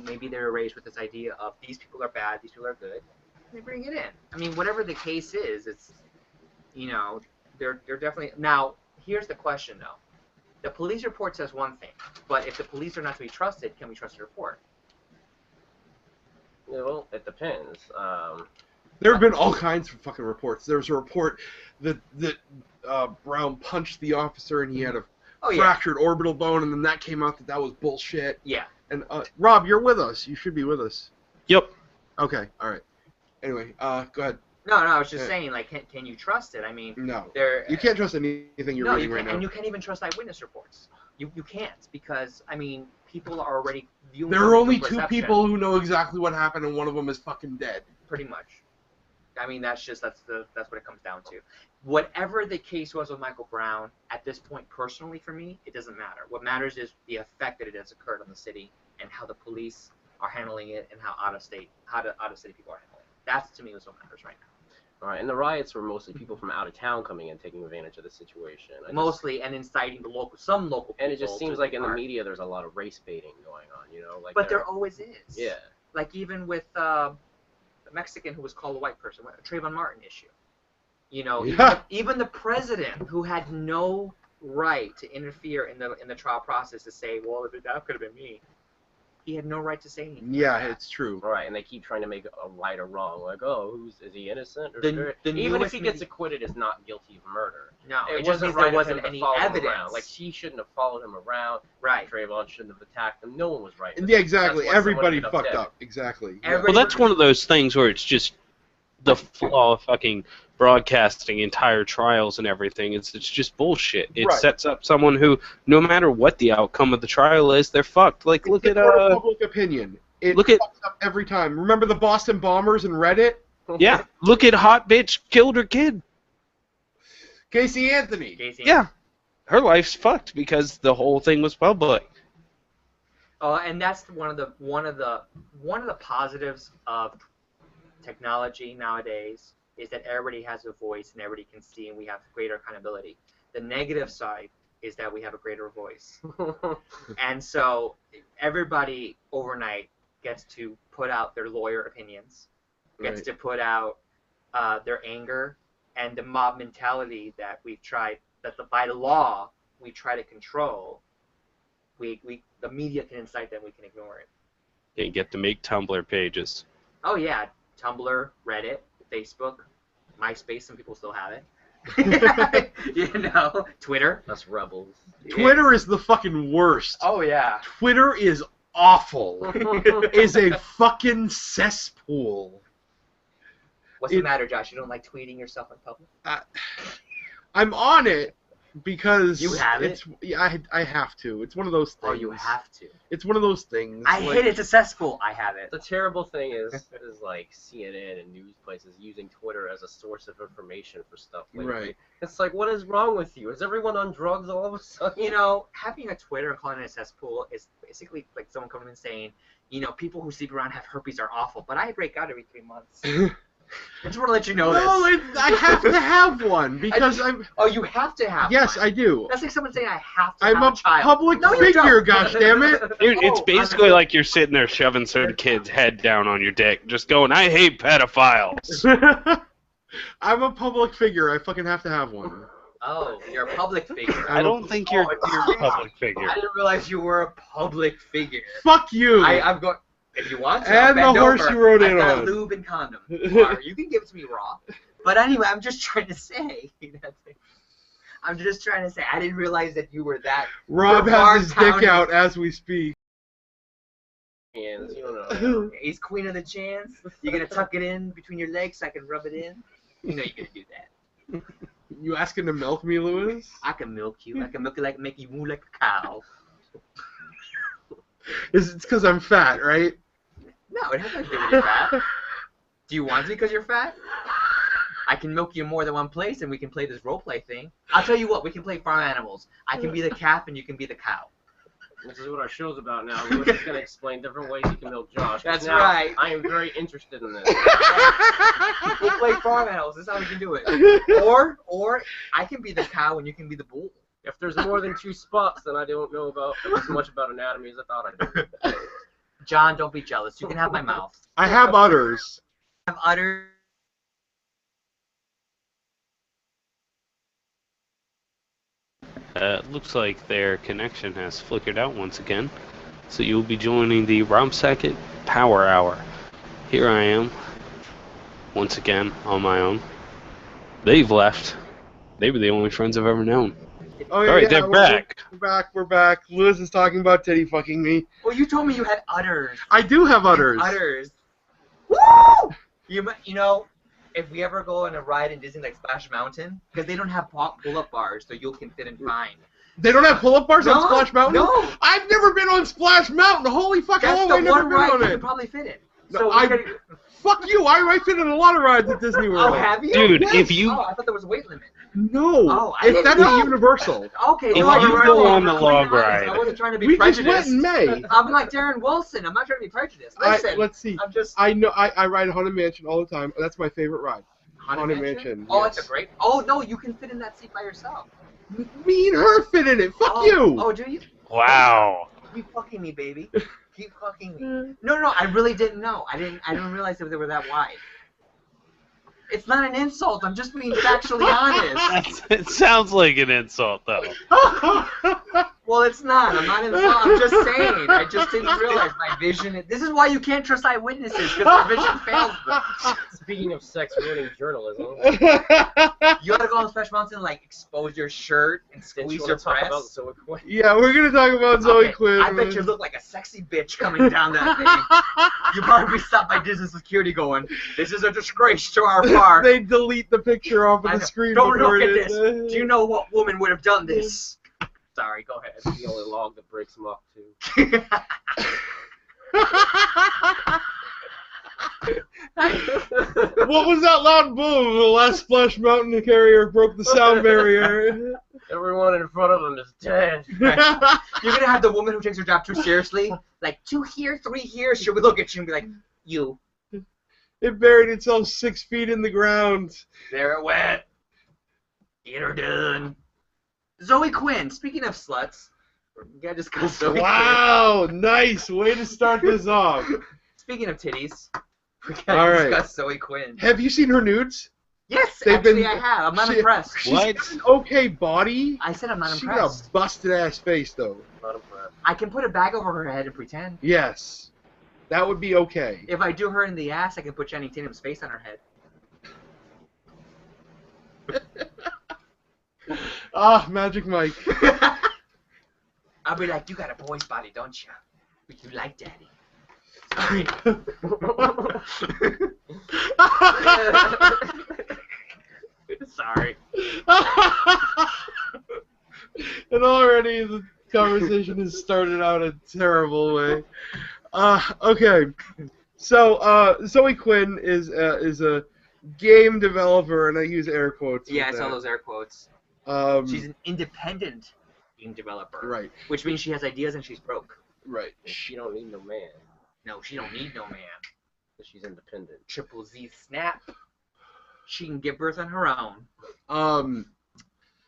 maybe they were raised with this idea of these people are bad, these people are good. They bring it in. I mean, whatever the case is, it's, they're definitely. Now, here's the question though. The police report says one thing, but if the police are not to be trusted, can we trust the report? Well, it depends. There have been all kinds of fucking reports. There was a report that Brown punched the officer and he had a fractured orbital bone, and then that came out that was bullshit. Yeah. And Rob, you're with us. You should be with us. Yep. Okay. All right. Anyway, go ahead. No, I was just saying, like, can you trust it? I mean, no. You can't trust anything you're reading right now. And you can't even trust eyewitness reports. You can't, because, I mean, people are already viewing. There are only two people who know exactly what happened, and one of them is fucking dead. Pretty much. I mean, that's what it comes down to. Whatever the case was with Michael Brown, at this point, personally for me, it doesn't matter. What matters is the effect that it has occurred on the city and how the police are handling it and how out-of-state people are handling it. That's, to me, what matters right now. All right, and the riots were mostly people from out of town coming in, taking advantage of the situation. And inciting some local people. And it just seems like in the media there's a lot of race baiting going on, like. But there always is. Yeah. Like even with the Mexican who was called a white person, Trayvon Martin issue. Even the president, who had no right to interfere in the trial process, to say, well, that could have been me. He had no right to say anything. Yeah, it's true. Right, and they keep trying to make a right or wrong. Like, is he innocent? Or even if he gets acquitted, is not guilty of murder. No, it wasn't right. There wasn't any evidence. Like, she shouldn't have followed him around. Right. Trayvon shouldn't have attacked him. No one was right. Yeah, exactly. Everybody fucked up. Exactly. Well, that's one of those things where it's just the flaw of fucking broadcasting entire trials and everything. It's just bullshit. It sets up someone who, no matter what the outcome of the trial is, they're fucked. Like, look at public opinion. It fucks up every time. Remember the Boston bombers and Reddit? Yeah. Look at hot bitch killed her kid. Casey Anthony. Yeah. Her life's fucked because the whole thing was public. And that's one of the positives of technology nowadays, is that everybody has a voice and everybody can see, and we have greater accountability. The negative side is that we have a greater voice. And so everybody overnight gets to put out their lawyer opinions, gets to put out their anger, and the mob mentality that by law we try to control. The media can incite them, we can ignore it. You get to make Tumblr pages. Oh yeah, Tumblr, Reddit, Facebook, MySpace, some people still have it. Twitter. That's rebels. Twitter is the fucking worst. Oh yeah. Twitter is awful. Is a fucking cesspool. What's the matter, Josh? You don't like tweeting yourself in public? I'm on it because you have it. I have to. It's one of those things. Oh, you have to. It's one of those things. I hate it. It's a cesspool. I have it. The terrible thing is like CNN and news places using Twitter as a source of information for stuff lately. Right. It's like, what is wrong with you? Is everyone on drugs all of a sudden? Having a Twitter and calling it a cesspool is basically like someone coming in saying, people who sleep around have herpes are awful, but I break out every 3 months. I just want to let you know this. I have to have one because I'm. Oh, you have to have. Yes, one. I do. That's like someone saying I have to. I'm have a child. Public figure. Gosh damn it! Dude, it's basically like you're sitting there shoving some kid's head down on your dick, just going, "I hate pedophiles." I'm a public figure. I fucking have to have one. Oh, you're a public figure. I don't think you're a public figure. I didn't realize you were a public figure. Fuck you. I'm going. If you want to, and the horse you rode in on. I've got lube and condom. Or you can give it to me raw. But anyway, I'm just trying to say. I didn't realize that you were that. Rob has his dick out as we speak. Chance, you don't know. He's queen of the chance. You're gonna tuck it in between your legs so I can rub it in. You're gonna do that. You asking to milk me, Lewis? I can milk you. I can milk you make you moo like a cow. It's because I'm fat, right? No, it has nothing to do with your fat. Do you want to because you're fat? I can milk you more than one place, and we can play this role play thing. I'll tell you what, we can play farm animals. I can be the calf, and you can be the cow. This is what our show's about now. Lewis is going to explain different ways you can milk Josh. That's right. I am very interested in this. We'll play farm animals. That's how we can do it. Or I can be the cow, and you can be the bull. If there's more than 2 spots, then I don't know about as much about anatomy as I thought I did. John, don't be jealous. You can have my mouth. I have udders. I have udders. Looks like their connection has flickered out once again. So you'll be joining the Romsacket Power Hour. Here I am, once again, on my own. They've left. They were the only friends I've ever known. Oh, yeah, Alright, they're back. We're back. Lewis is talking about titty fucking me. Well, you told me you had udders. I do have udders. Udders. Woo! You know, if we ever go on a ride in Disney like Splash Mountain, because they don't have pull-up bars, so you can fit in fine. They don't have pull-up bars on Splash Mountain? No. I've never been on Splash Mountain. Holy fuck, That's I've the never one been ride on you it. could probably fit in. No, So fuck you. I fit in a lot of rides at Disney World. Oh, have you? Dude, Yes. if you... Oh, I thought there was a weight limit. No. Oh, I didn't That's know. a Universal. Okay. If no, you you're go right. on the I'm log being honest. ride. I wasn't trying to be We prejudiced. just went in May. I'm like Darren Wilson. I'm not trying to be prejudiced. Listen, Let's see. I'm just... I know. I ride Haunted Mansion all the time. That's my favorite ride. Haunted Mansion. Oh, yes. that's a great... Oh, no, you can fit in that seat by yourself. Me and her fit in it. Fuck you. Oh, do you? Wow. Keep fucking me, baby. Keep fucking me. No, I really didn't know. I didn't realize that they were that wide. It's not an insult. I'm just being factually honest. It sounds like an insult, though. Well, it's not. I'm not insulting. I'm just saying. I just didn't realize my vision. This is why you can't trust eyewitnesses, because their vision fails them. Speaking of sex ruining journalism, You gotta go on Splash Mountain and like expose your shirt and squeeze your talk breasts. about Zoe Quinn. Yeah, we're gonna talk about Zoe Okay, Quinn. I bet you look like a sexy bitch coming down that thing. You probably be stopped by Disney security going, "This is a disgrace to our park." They delete the picture off of I the know. screen. Don't before look at it this. is. Do you know what woman would have done this? Sorry, go ahead. It's the only log that breaks them up, too. What was that loud boom? The last Splash Mountain carrier broke the sound barrier. Everyone in front of them is dead. You're gonna have the woman who takes her job too seriously, like 2 here, 3 here. She'll look at you and be like, "You." It buried itself 6 feet in the ground. There it went. Get her done. Zoe Quinn. Speaking of sluts, we gotta discuss Zoe Wow, nice way to start this off. Quinn. Speaking of titties, we All gotta right. discuss Zoe Quinn. Have you seen her nudes? Yes, They've actually been- I have. I'm not she- impressed. She's What? got an okay body. I said I'm not She got impressed. a busted ass face though. Not impressed. I can put a bag over her head and pretend. Yes, that would be okay. If I do her in the ass, I can put Channing Tatum's face on her head. Ah, Magic Mike. I'll be like, "You got a boy's body, don't you? But you like daddy." Sorry. Sorry. And already the conversation has started out a terrible way. Okay. So Zoe Quinn is a game developer, and I use air quotes. Yeah, I with saw that. those air quotes. She's an independent game developer. Right. Which means she has ideas and she's broke. Right. She don't need no man. No, she don't need no man. She's independent. Triple Z snap. She can give birth on her own.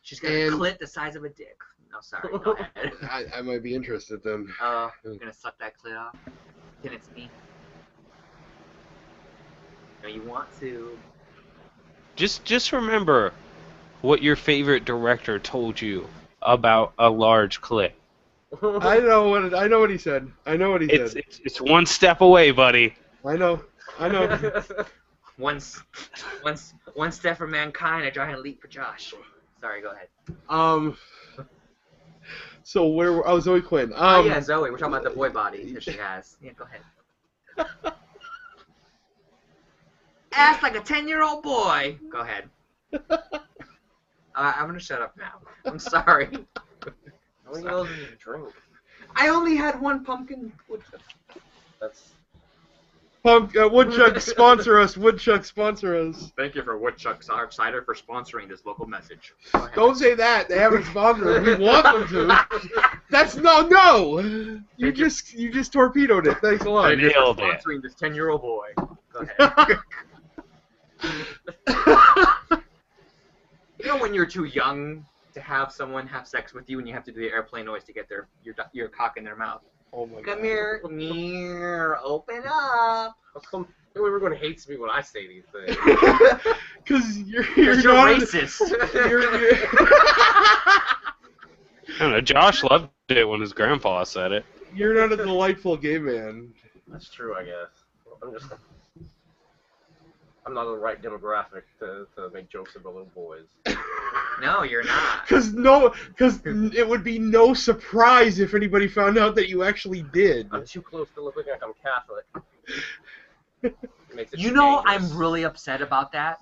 She's got a And- clit the size of a dick. No, sorry. Go ahead. I might be interested then. I'm gonna suck that clit off. Then it's me. No, you want to. Just remember what your favorite director told you about a large clit. I know what he said. I know what he said. It's one step away, buddy. I know. One step for mankind, a giant leap for Josh. Sorry, go ahead. So where were Zoe Quinn? Oh yeah, Zoe. We're talking about the boy body that she has. Yeah, go ahead. Ass like a 10-year-old boy. Go ahead. I'm gonna shut up now. I'm sorry. How many of those did you drink? I only had one pumpkin. That's Woodchuck, sponsor us. Woodchuck, sponsor us. Thank you for Woodchuck Cider for sponsoring this local message. Don't say that. They haven't sponsored us. We want them to. That's no. You just torpedoed it. Thanks a lot. Thank you for Nailed it. sponsoring this 10-year-old boy. Go ahead. You know when you're too young to have someone have sex with you and you have to do the airplane noise to get your cock in their mouth. Oh my Come god. here, open up. How come everyone hates me when I say these things? Because you're You're not racist. you're I don't know. Josh loved it when his grandpa said it. you're not a delightful gay man. That's true, I guess. I'm not the right demographic to make jokes about little boys. No, you're not. Because it would be no surprise if anybody found out that you actually did. I'm too close to looking like I'm Catholic. Makes it You too know, dangerous. I'm really upset about that.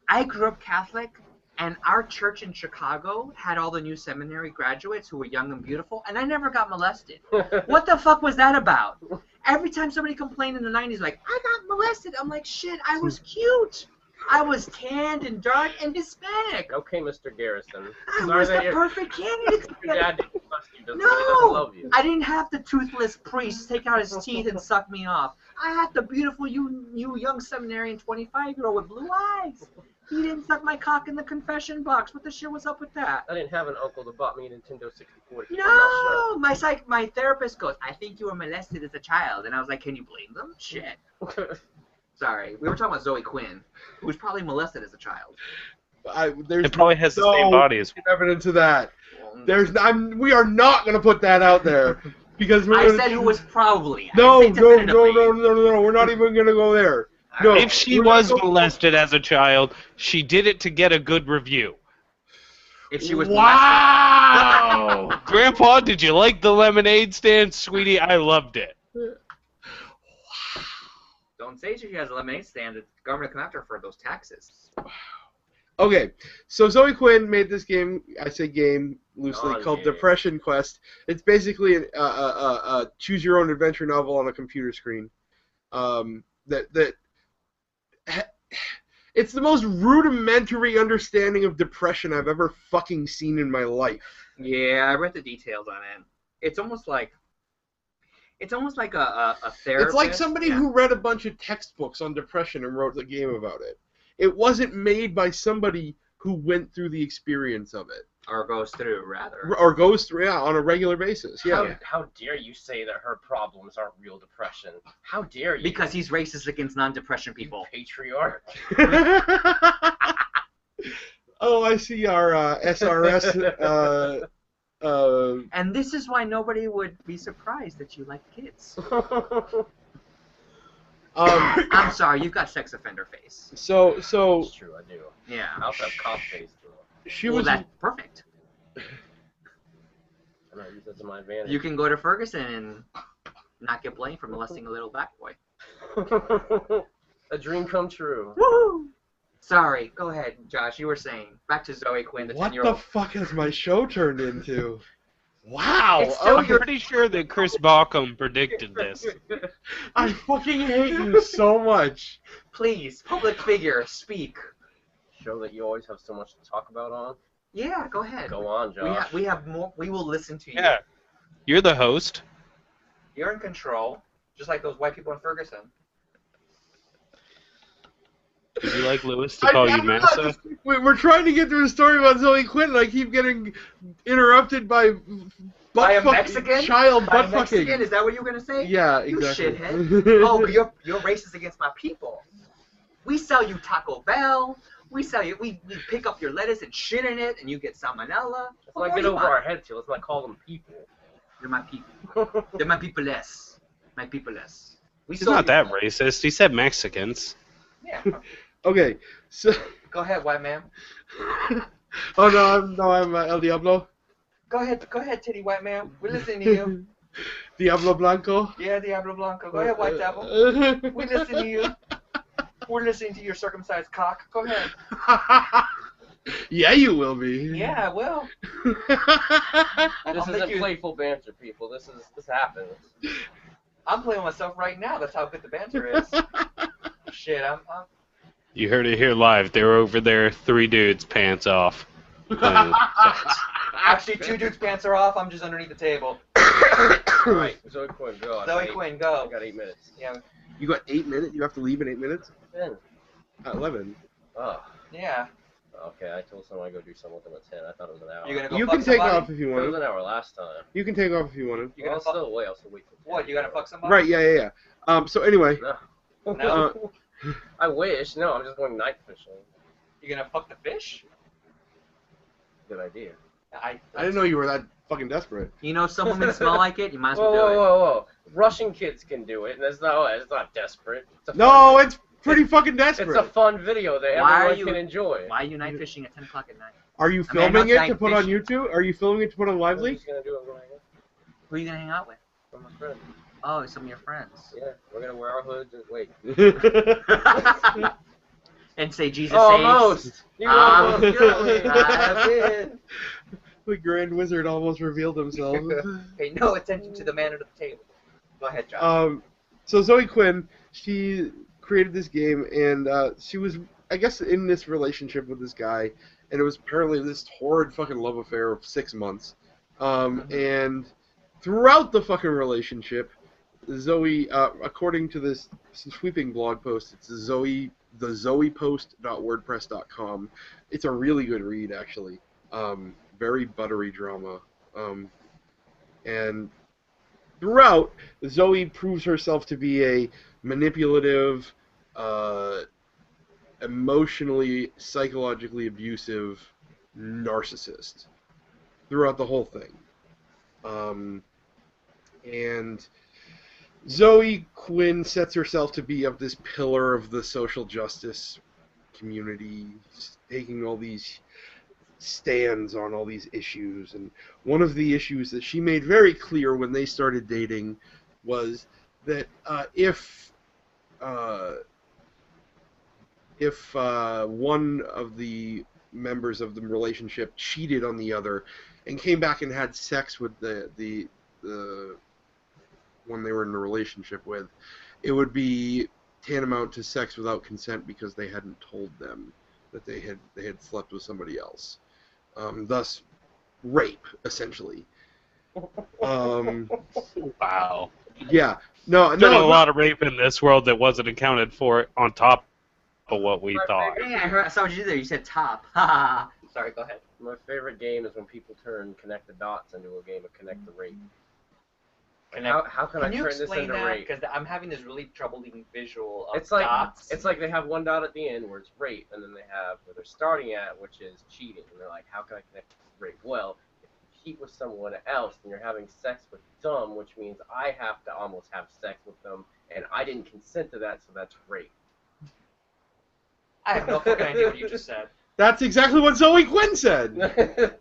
I grew up Catholic, and our church in Chicago had all the new seminary graduates who were young and beautiful, and I never got molested. What the fuck was that about? Every time somebody complained in the 90s, like, I got molested, I'm like, shit, I was cute. I was tanned and dark and Hispanic. Okay, Mr. Garrison. I Sorry was that the your perfect candidate. dad didn't trust you. Doesn't mean he doesn't No, love you. I didn't have the toothless priest take out his teeth and suck me off. I had the beautiful you young seminarian 25-year-old with blue eyes. He didn't suck my cock in the confession box. What the shit was up with that? I didn't have an uncle that bought me a Nintendo 64 to keep my mouth No, my therapist goes, I think you were molested as a child. And I was like, can you blame them? Shit. shut. Sorry. We were talking about Zoe Quinn, who was probably molested as a child. There's It probably has the no same body as. evidence of that. We are not going to put that out there because we're I gonna, said who was probably. I No, didn't say no, definitively. no. We're not even going to go there. No. If she we're was gonna go- molested as a child, she did it to get a good review. If she was Wow. Grandpa, did you like the lemonade stand, sweetie? I loved it. Don't say she has a lemonade stand. The government will come after her for those taxes. Okay, so Zoe Quinn made this game. I say game loosely called game. Depression Quest. It's basically a choose your own adventure novel on a computer screen. It's the most rudimentary understanding of depression I've ever fucking seen in my life. Yeah, I read the details on it. It's almost like a therapist. It's like somebody who read a bunch of textbooks on depression and wrote a game about it. It wasn't made by somebody who went through the experience of it. Or goes through, rather. Or goes through, on a regular basis, yeah. How dare you say that her problems aren't real depression? How dare you? Because he's racist against non-depression people. Patriarch. Oh, I see our SRS. And this is why nobody would be surprised that you like kids. I'm sorry, you've got sex offender face. So It's true, I do. Yeah. I also have cop face, too. she Well, was. that's perfect. I'm not using that to my advantage. You can go to Ferguson and not get blamed for molesting a little black boy. A dream come true. Woo! Sorry, go ahead, Josh. You were saying. Back to Zoe Quinn, the What 10-year-old. the fuck has my show turned into? Wow. It's still I'm pretty sure that Chris Bauckham predicted this. I fucking hate you so much. Please, public figure, speak. Show that you always have so much to talk about on. Yeah, go ahead. Go on, Josh. We have more. We will listen to you. Yeah. You're the host. You're in control, just like those white people in Ferguson. Would you like Lewis to call you Massa? We're trying to get through a story about Zoe Quinn, and I keep getting interrupted by By a Mexican? child By a butt fucking. Mexican? Is that what you were gonna say? Yeah, You exactly. shithead. Oh, you're racist against my people. We sell you Taco Bell. We sell you. We pick up your lettuce and shit in it, and you get salmonella. Let's not get over our heads here. Let's not call them people. You're my people. They're my people-less. My people-less. We He's sold not you. that racist. He said Mexicans. Yeah. Okay, so. Go ahead, white man. Oh no, I'm El Diablo. Go ahead, titty white man. We're listening to you. Diablo Blanco. Yeah, Diablo Blanco. Go ahead, white devil. We listen to you. We're listening to your circumcised cock. Go ahead. Yeah, you will be. Yeah, I will. This I'll make isn't you- playful banter, people. This happens. I'm playing with myself right now. That's how good the banter is. Shit, I'm You heard it here live. They were over there, 3 dudes, pants off. actually 2 dudes' pants are off. I'm just underneath the table. All right, Zoe Quinn, go. Zoe Quinn, go. I got 8 minutes. Yeah, You got 8 minutes. You have to leave in 8 minutes. 10. 11. Oh. yeah. Okay, I told someone I'd go do something with them at 10. I thought it was an hour. You gonna go You fuck can take somebody? off if you It was want an to. hour last time. You can take off if you want to. You gonna I'll fuck? still wait. I'll still wait till 10. What? You gonna fuck somebody? Right, yeah. So anyway, No. No. I wish. No, I'm just going night fishing. You gonna fuck the fish? Good idea. I didn't know you were that fucking desperate. You know, some women smell like it. You might as well Whoa, do it. whoa. Russian kids can do it, and it's not desperate. It's a No, fun, it's pretty fucking desperate. it's a fun video that Why are everyone you- can enjoy. Why are you night fishing at 10 o'clock at night? Are you I mean, I'm filming not it to put on fishing. YouTube? Are you filming it to put on I'm Lively? just gonna do it. I'm gonna hang out Who are you gonna hang out with? with my friend. Oh, some of your friends. Yeah, we're gonna wear our hoods and wait. And say Jesus Almost. saves. You almost got me. I've been. The Grand Wizard almost revealed himself. Pay no attention to the man under the table. Go ahead, John. So Zoe Quinn, she created this game, and she was, I guess, in this relationship with this guy, and it was apparently this horrid fucking love affair of 6 months. And throughout the fucking relationship, Zoe, according to this sweeping blog post, it's thezoepost.wordpress.com. It's a really good read, actually. Very buttery drama. And throughout, Zoe proves herself to be a manipulative, emotionally, psychologically abusive narcissist throughout the whole thing. And Zoe Quinn sets herself to be of this pillar of the social justice community, taking all these stands on all these issues. And one of the issues that she made very clear when they started dating was that if one of the members of the relationship cheated on the other and came back and had sex with the one they were in a relationship with, it would be tantamount to sex without consent because they hadn't told them that they had slept with somebody else. Thus, rape, essentially. Wow. Yeah. No. There's a lot of rape in this world that wasn't accounted for on top of what we thought. Yeah, I saw what you did there. You said top. Sorry, go ahead. My favorite game is when people turn Connect the Dots into a game of Connect the Rate. How can I turn this into rate? Because I'm having this really troubling visual of It's like dots. it's like they have one dot at the end where it's rate, and then they have where they're starting at, which is cheating. And they're like, how can I connect to rate? Well, if you cheat with someone else, then you're having sex with them, which means I have to almost have sex with them, and I didn't consent to that, so that's rape. I have no fucking idea what you just said. That's exactly what Zoe Quinn said.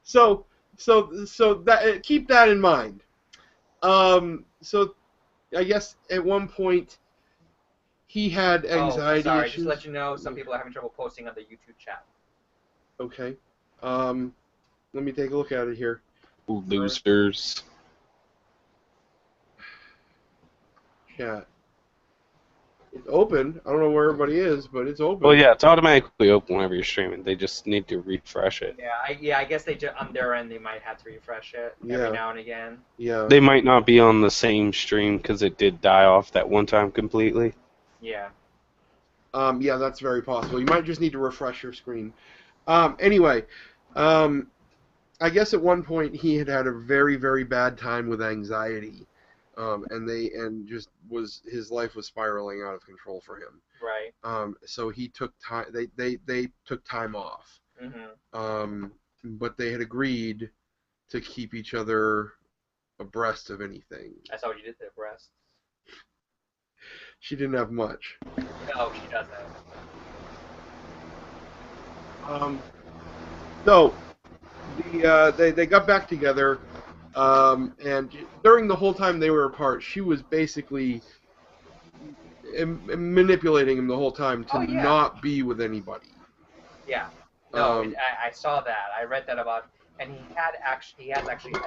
So that keep that in mind. So I guess at one point he had anxiety sorry, issues. just to let you know, some people are having trouble posting on the YouTube chat. Okay. Let me take a look at it here. Losers. Chat. It's open. I don't know where everybody is, but it's open. Well, yeah, it's automatically open whenever you're streaming. They just need to refresh it. Yeah, I guess they on their end they might have to refresh it every now and again. Yeah. They might not be on the same stream because it did die off that one time completely. Yeah. Yeah, that's very possible. You might just need to refresh your screen. Anyway, I guess at one point he had a very, very bad time with anxiety. His life was spiraling out of control for him. Right. So he took time. They took time off. Mm-hmm. But they had agreed to keep each other abreast of anything. I saw what you did to their breasts. She didn't have much. No, she doesn't. So they got back together. And during the whole time they were apart, she was basically manipulating him the whole time to not be with anybody. Yeah. No, I saw that. I read that about, and he has actually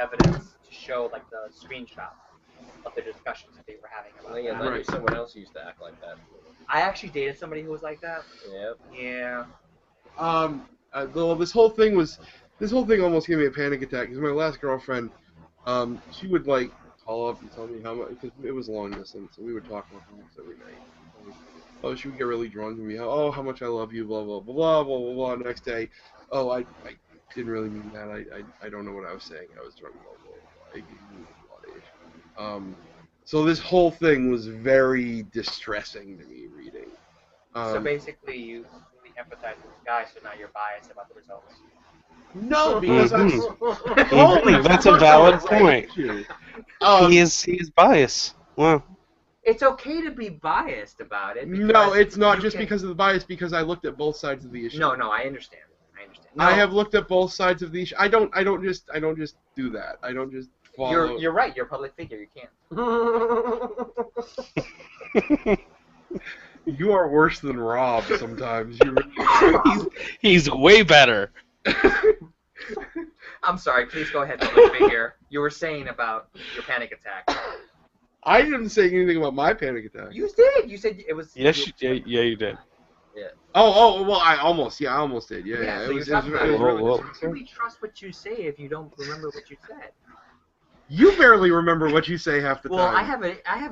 evidence to show like the screenshot of the discussions that they were having about Yeah, that. I knew someone else used to act like that. I actually dated somebody who was like that. Yep. Yeah. This whole thing almost gave me a panic attack because my last girlfriend, she would like call up and tell me how much, because it was long distance, and we would talk on the phone every night. Oh, she would get really drunk and be, oh, how much I love you, blah, blah, blah, blah, blah, blah, blah. Next day, oh, I didn't really mean that. I don't know what I was saying. I was drunk, blah, blah, blah. I gave you blood. So this whole thing was very distressing to me reading. So basically, you really empathize with the guy, so now you're biased about the results. No, because that's a valid point. He is biased. Wow. It's okay to be biased about it. No, it's not just because of the bias, because I looked at both sides of the issue. No, I understand. No. I have looked at both sides of the issue. I don't just do that. I don't just follow. You're right. You're a public figure. You can't. You are worse than Rob sometimes. He's way better. I'm sorry. Please go ahead, public figure. You were saying about your panic attack. I didn't say anything about my panic attack. You did. You said it was. Yes, you did. Yeah. Oh, well, I almost did. Yeah. So It was Whoa. Can we trust what you say if you don't remember what you said? You barely remember what you say half the time. Well, I have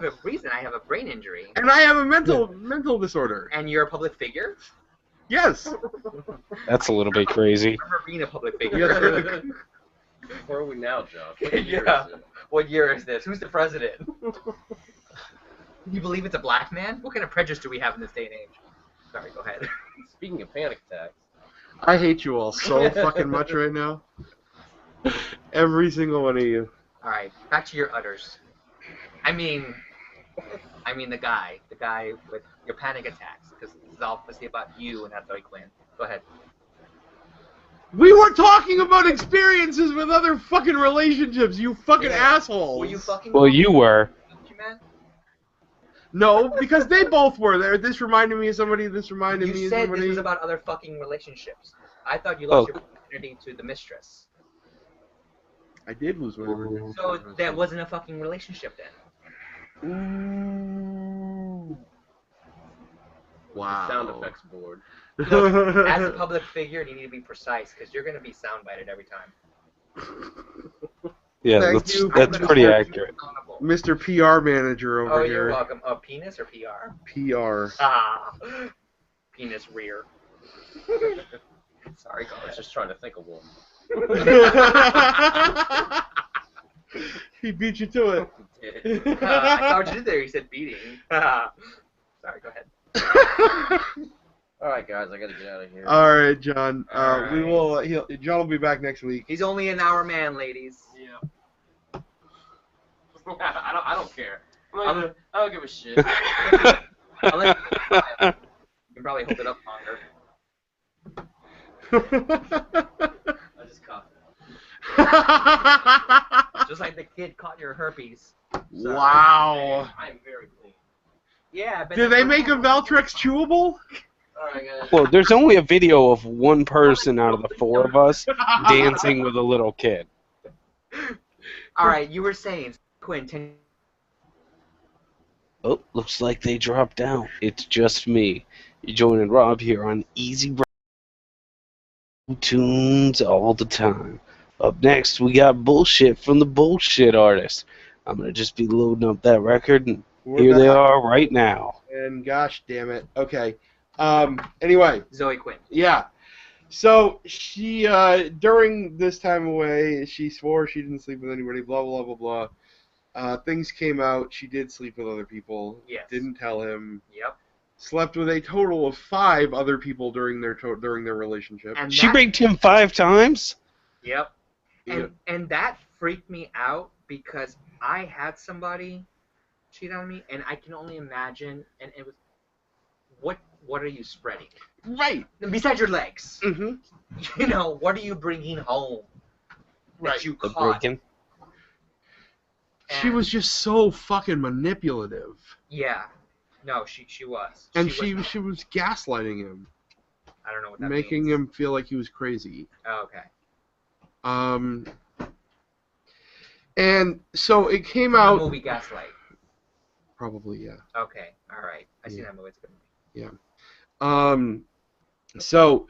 a reason. I have a brain injury. And I have a mental disorder. And you're a public figure? Yes. That's a little bit crazy. I remember being a public figure. Where are we now, John? What year is this? Who's the president? You believe it's a black man? What kind of prejudice do we have in this day and age? Sorry, go ahead. Speaking of panic attacks. I hate you all so fucking much right now. Every single one of you. Alright, back to your udders. I mean the guy with your panic attacks, because this is obviously about you and not Zoe Quinn. Go ahead. We were talking about experiences with other fucking relationships, you fucking assholes. Were you fucking? Well, you were. No, because they both were there. This reminded me of somebody, this reminded me of somebody. You said this was about other fucking relationships. I thought you lost your opportunity to the mistress. I did lose my opportunity. So that wasn't a fucking relationship then. Wow. The sound effects board. Look, as a public figure, you need to be precise, because you're going to be soundbited every time. Yeah, that's pretty accurate. Mr. PR manager over here. Oh, you're welcome. Penis or PR? PR. Ah. Penis rear. Sorry, I was just trying to think of one. He beat you to it. I saw what you did there. You said beating. Sorry, go ahead. Alright, guys, I gotta get out of here. Alright, John. Alright. We will. John will be back next week. He's only an hour man, ladies. Yeah. I don't care. I don't give a shit. You can probably hold it up longer. I just coughed. Just like the kid caught your herpes. Sorry. Wow. I'm very clean. Yeah. Did they make a Valtrex chewable? Alright, guys. Well, there's only a video of one person out of the four of us dancing with a little kid. Alright, you were saying, Quinn. Oh, looks like they dropped out. It's just me. You're joining Rob here on Easy Tunes all the time. Up next, we got Bullshit from the Bullshit Artist. I'm going to just be loading up that record, and here they are right now. And gosh damn it. Okay. Anyway. Zoe Quinn. Yeah. So she, during this time away, she swore she didn't sleep with anybody, blah, blah, blah, blah. Things came out. She did sleep with other people. Yes. Didn't tell him. Yep. Slept with a total of 5 other people during their relationship. And She raped him 5 times? Yep. Yeah. And that freaked me out because I had somebody cheat on me, and I can only imagine. And it was, what are you spreading? Right. Besides your legs. Mm-hmm. You know, what are you bringing home? Right. That you The caught. breaking. She was just so fucking manipulative. Yeah. No, she was. And she was gaslighting him. I don't know what that making means. him feel like he was crazy. Oh, okay. And so it came From out. the movie Gaslight. Probably, yeah. Okay. All right. I see that movie. It's a good movie. Yeah. So,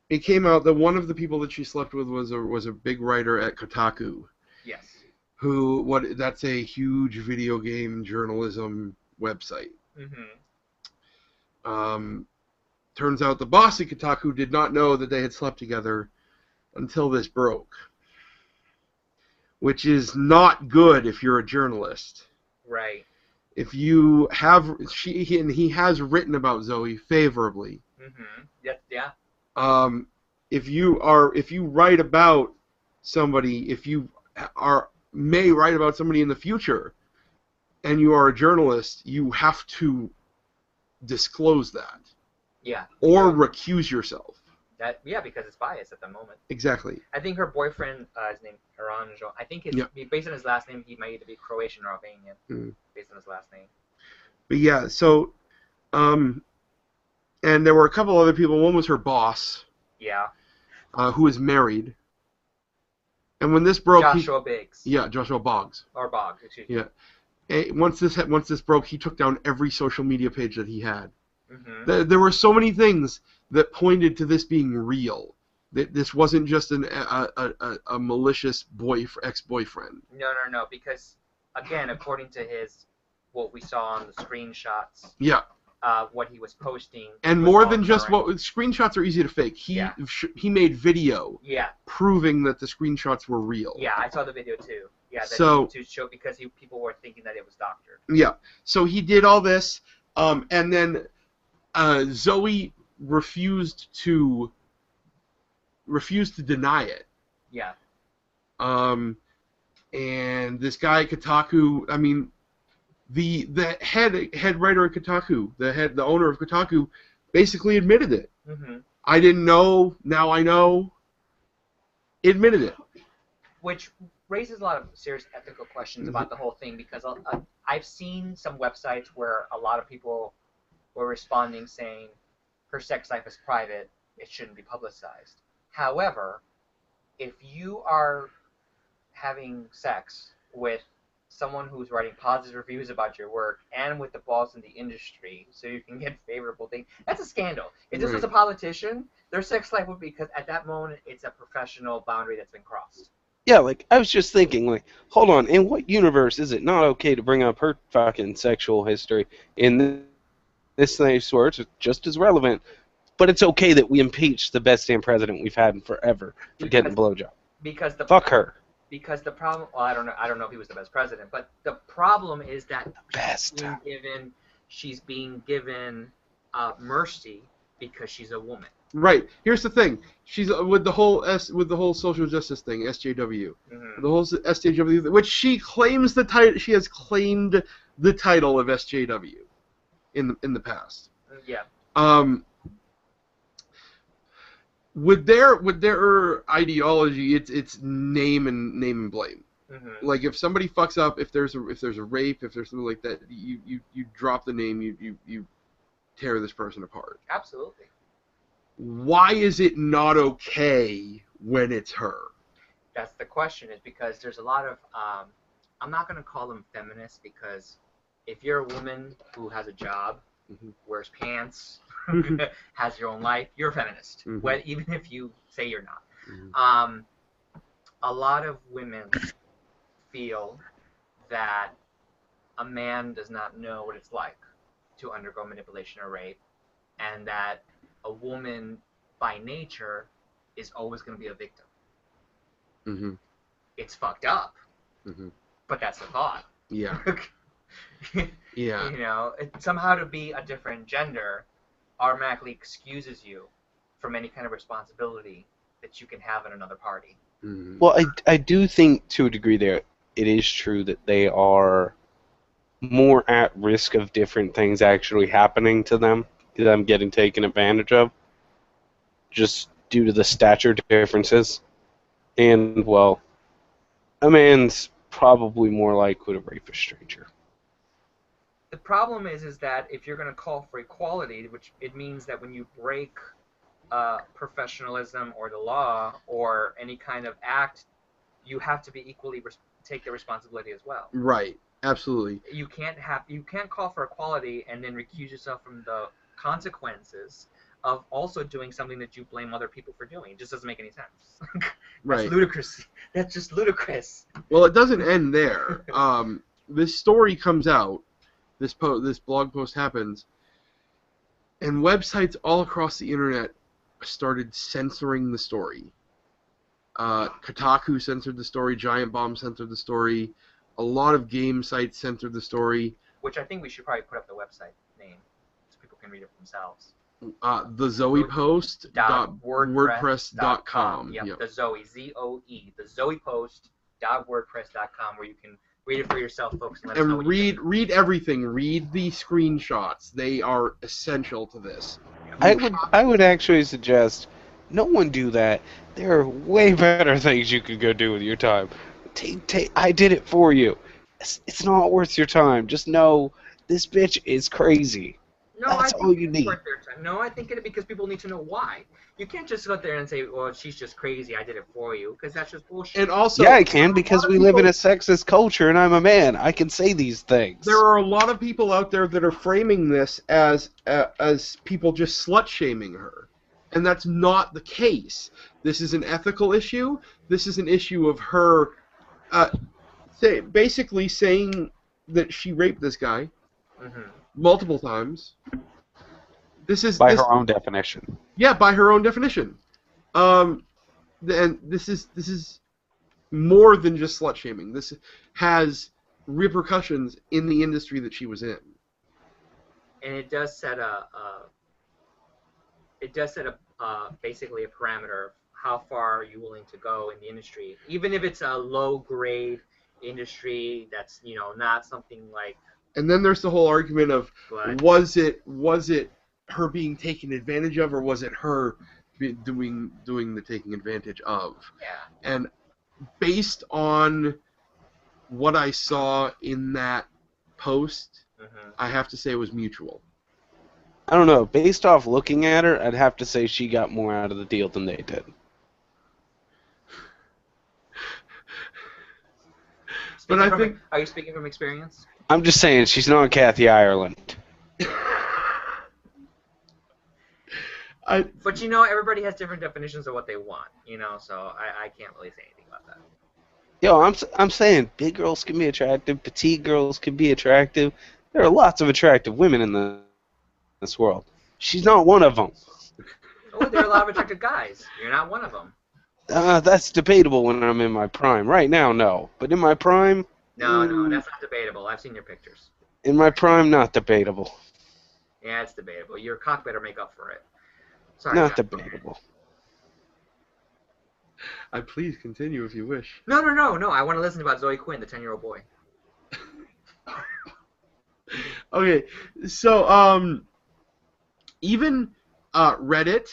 it came out that one of the people that she slept with was a big writer at Kotaku. Yes. That's a huge video game journalism website. Turns out the boss at Kotaku did not know that they had slept together until this broke, which is not good if you're a journalist. Right. If you have, he has written about Zoe favorably. Yeah. If you write about somebody, if you may write about somebody in the future, and you are a journalist, you have to disclose that. Yeah. Or recuse yourself. Because it's biased at the moment. Exactly. I think her boyfriend, his name Aranjo. I think based on his last name, he might either be Croatian or Albanian, based on his last name. But yeah, so, and there were a couple other people. One was her boss. Yeah. Who was married. And when this broke, Joshua Biggs. Yeah, Joshua Boggs. Or Boggs, excuse me. Yeah. And once this broke, he took down every social media page that he had. There were so many things that pointed to this being real. That this wasn't just a malicious ex-boyfriend. No, because again, according to what we saw on the screenshots. Yeah. What he was posting. And more than just screenshots are easy to fake. He made video. Yeah. Proving that the screenshots were real. Yeah, I saw the video too. Yeah. To show because people were thinking that it was doctored. Yeah. So he did all this, and then Zoe refused to deny it. Yeah. And this guy Kotaku, I mean, the head writer at Kotaku, the owner of Kotaku, basically admitted it. I didn't know, now I know. He admitted it. Which raises a lot of serious ethical questions about the whole thing, because I've seen some websites where a lot of people were responding saying her sex life is private, it shouldn't be publicized. However, if you are having sex with someone who's writing positive reviews about your work and with the balls in the industry so you can get favorable things, that's a scandal. If this was a politician, their sex life would be, because at that moment it's a professional boundary that's been crossed. Yeah, like, I was just thinking, like, hold on, in what universe is it not okay to bring up her fucking sexual history? In this nice where it's just as relevant, but it's okay that we impeach the best damn president we've had in forever for getting a blowjob. Fuck her. Because the problem, well, I don't know if he was the best president, but the problem is that she's being given mercy because she's a woman. Right. Here's the thing. She's with the whole social justice thing, SJW. The whole SJW, which she claims the title. She has claimed the title of SJW in the past. Yeah. With their ideology, it's name and blame. Like, if somebody fucks up, if there's a rape, if there's something like that, you drop the name, you tear this person apart. Absolutely. Why is it not okay when it's her? That's the question, is because there's a lot of I'm not going to call them feminists, because if you're a woman who has a job, wears pants, has your own life, you're a feminist, even if you say you're not. A lot of women feel that a man does not know what it's like to undergo manipulation or rape, and that a woman by nature is always going to be a victim. It's fucked up, but that's the thought. Yeah. Yeah. You know, somehow to be a different gender automatically excuses you from any kind of responsibility that you can have in another party. Well, I do think to a degree there it is true that they are more at risk of different things actually happening to them getting taken advantage of, just due to the stature differences. And, well, a man's probably more likely to rape a stranger. The problem is that if you're going to call for equality, which it means that when you break professionalism or the law or any kind of act, you have to be equally take the responsibility as well. Right. Absolutely. You can't call for equality and then recuse yourself from the consequences of also doing something that you blame other people for doing. It just doesn't make any sense. That's Right. ludicrous. That's just ludicrous. Well, it doesn't end there. This story comes out. This blog post happens, and websites all across the internet started censoring the story. Kotaku censored the story. Giant Bomb censored the story. A lot of game sites censored the story. Which I think we should probably put up the website name so people can read it for themselves. The Zoe Post .wordpress.com. Yep, the Zoe, Z-O-E, the Zoe Post .wordpress.com, where you can read it for yourself, folks. And, let us know what you think. read everything. Read the screenshots. They are essential to this. I would actually suggest no one do that. There are way better things you could go do with your time. I did it for you. It's not worth your time. Just know this bitch is crazy. No, That's I all think you it's need. worth their time. No, I think it because people need to know why. You can't just go out there and say, well, she's just crazy, I did it for you, because that's just bullshit. And also, Yeah, I can, because we live in a sexist culture and I'm a man. I can say these things. there are a lot of people out there that are framing this as people just slut-shaming her. And that's not the case. This is an ethical issue. This is an issue of her basically saying that she raped this guy multiple times. By her own definition. Yeah, by her own definition. And this is more than just slut shaming. This has repercussions in the industry that she was in. And it does set basically a parameter of how far are you willing to go in the industry, even if it's a low grade industry that's not something like. And then there's the whole argument of was it her being taken advantage of, or was it her doing the taking advantage of? Yeah. And based on what I saw in that post, I have to say it was mutual. I don't know. Based off looking at her, I'd have to say she got more out of the deal than they did. Are you speaking from experience? I'm just saying she's not Kathy Ireland. But everybody has different definitions of what they want, so I can't really say anything about that. Yo, I'm saying big girls can be attractive, petite girls can be attractive. There are lots of attractive women in this world. She's not one of them. Oh, there are a lot of attractive guys. You're not one of them. That's debatable when I'm in my prime. Right now, no. But in my prime... No, that's not debatable. I've seen your pictures. In my prime, not debatable. Yeah, it's debatable. Your cock better make up for it. Sorry. Not debatable. Please continue if you wish. No. I want to listen about Zoe Quinn, the 10-year-old boy. Okay, so even Reddit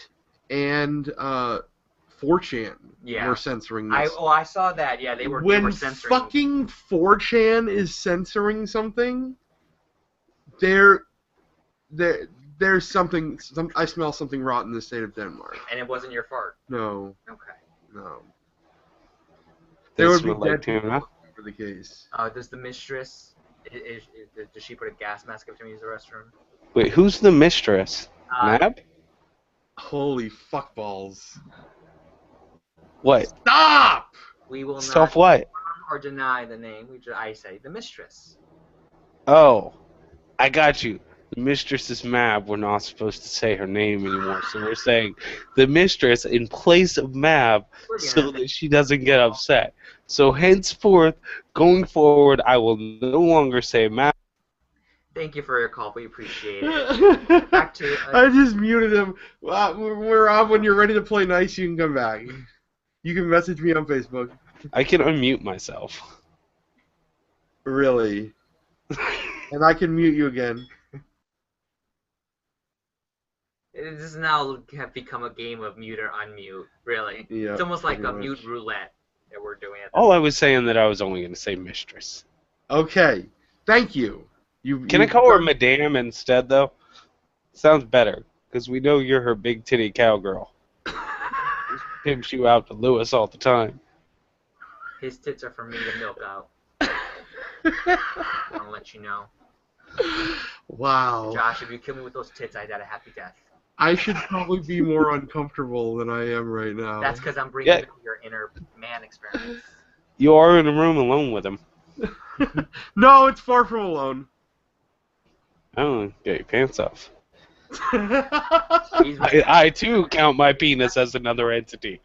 and 4chan were censoring this. I saw that. Yeah, they were censoring. When fucking 4chan is censoring something, there's something. I smell something rotten in the state of Denmark. And it wasn't your fart. No. Okay. No. There would be dead people for the case. Does the mistress? Does she put a gas mask up to use the restroom? Wait, who's the mistress? Mab? Holy fuckballs. What? Stop! We will Stop not what? or deny the name. I say the mistress. Oh, I got you. The mistress is Mab. We're not supposed to say her name anymore, so we're saying the mistress in place of Mab so that she doesn't get upset. So henceforth, going forward, I will no longer say Mab. Thank you for your call. We appreciate it. Back to I just muted him. We're on. When you're ready to play nice, you can come back. You can message me on Facebook. I can unmute myself. Really? And I can mute you again. This has now become a game of mute or unmute, really. Yeah, it's almost like a mute roulette that we're doing. All I was saying that I was only going to say mistress. Okay. Thank you. Can I call her Madame instead, though? Sounds better, because we know you're her big titty cowgirl. Pimps you out to Lewis all the time. His tits are for me to milk out. I want to let you know. Wow. Josh, if you kill me with those tits, I died a happy death. I should probably be more uncomfortable than I am right now. That's because I'm bringing back your inner man experiments. You are in a room alone with him. No, it's far from alone. Oh, get your pants off. I too count my penis as another entity.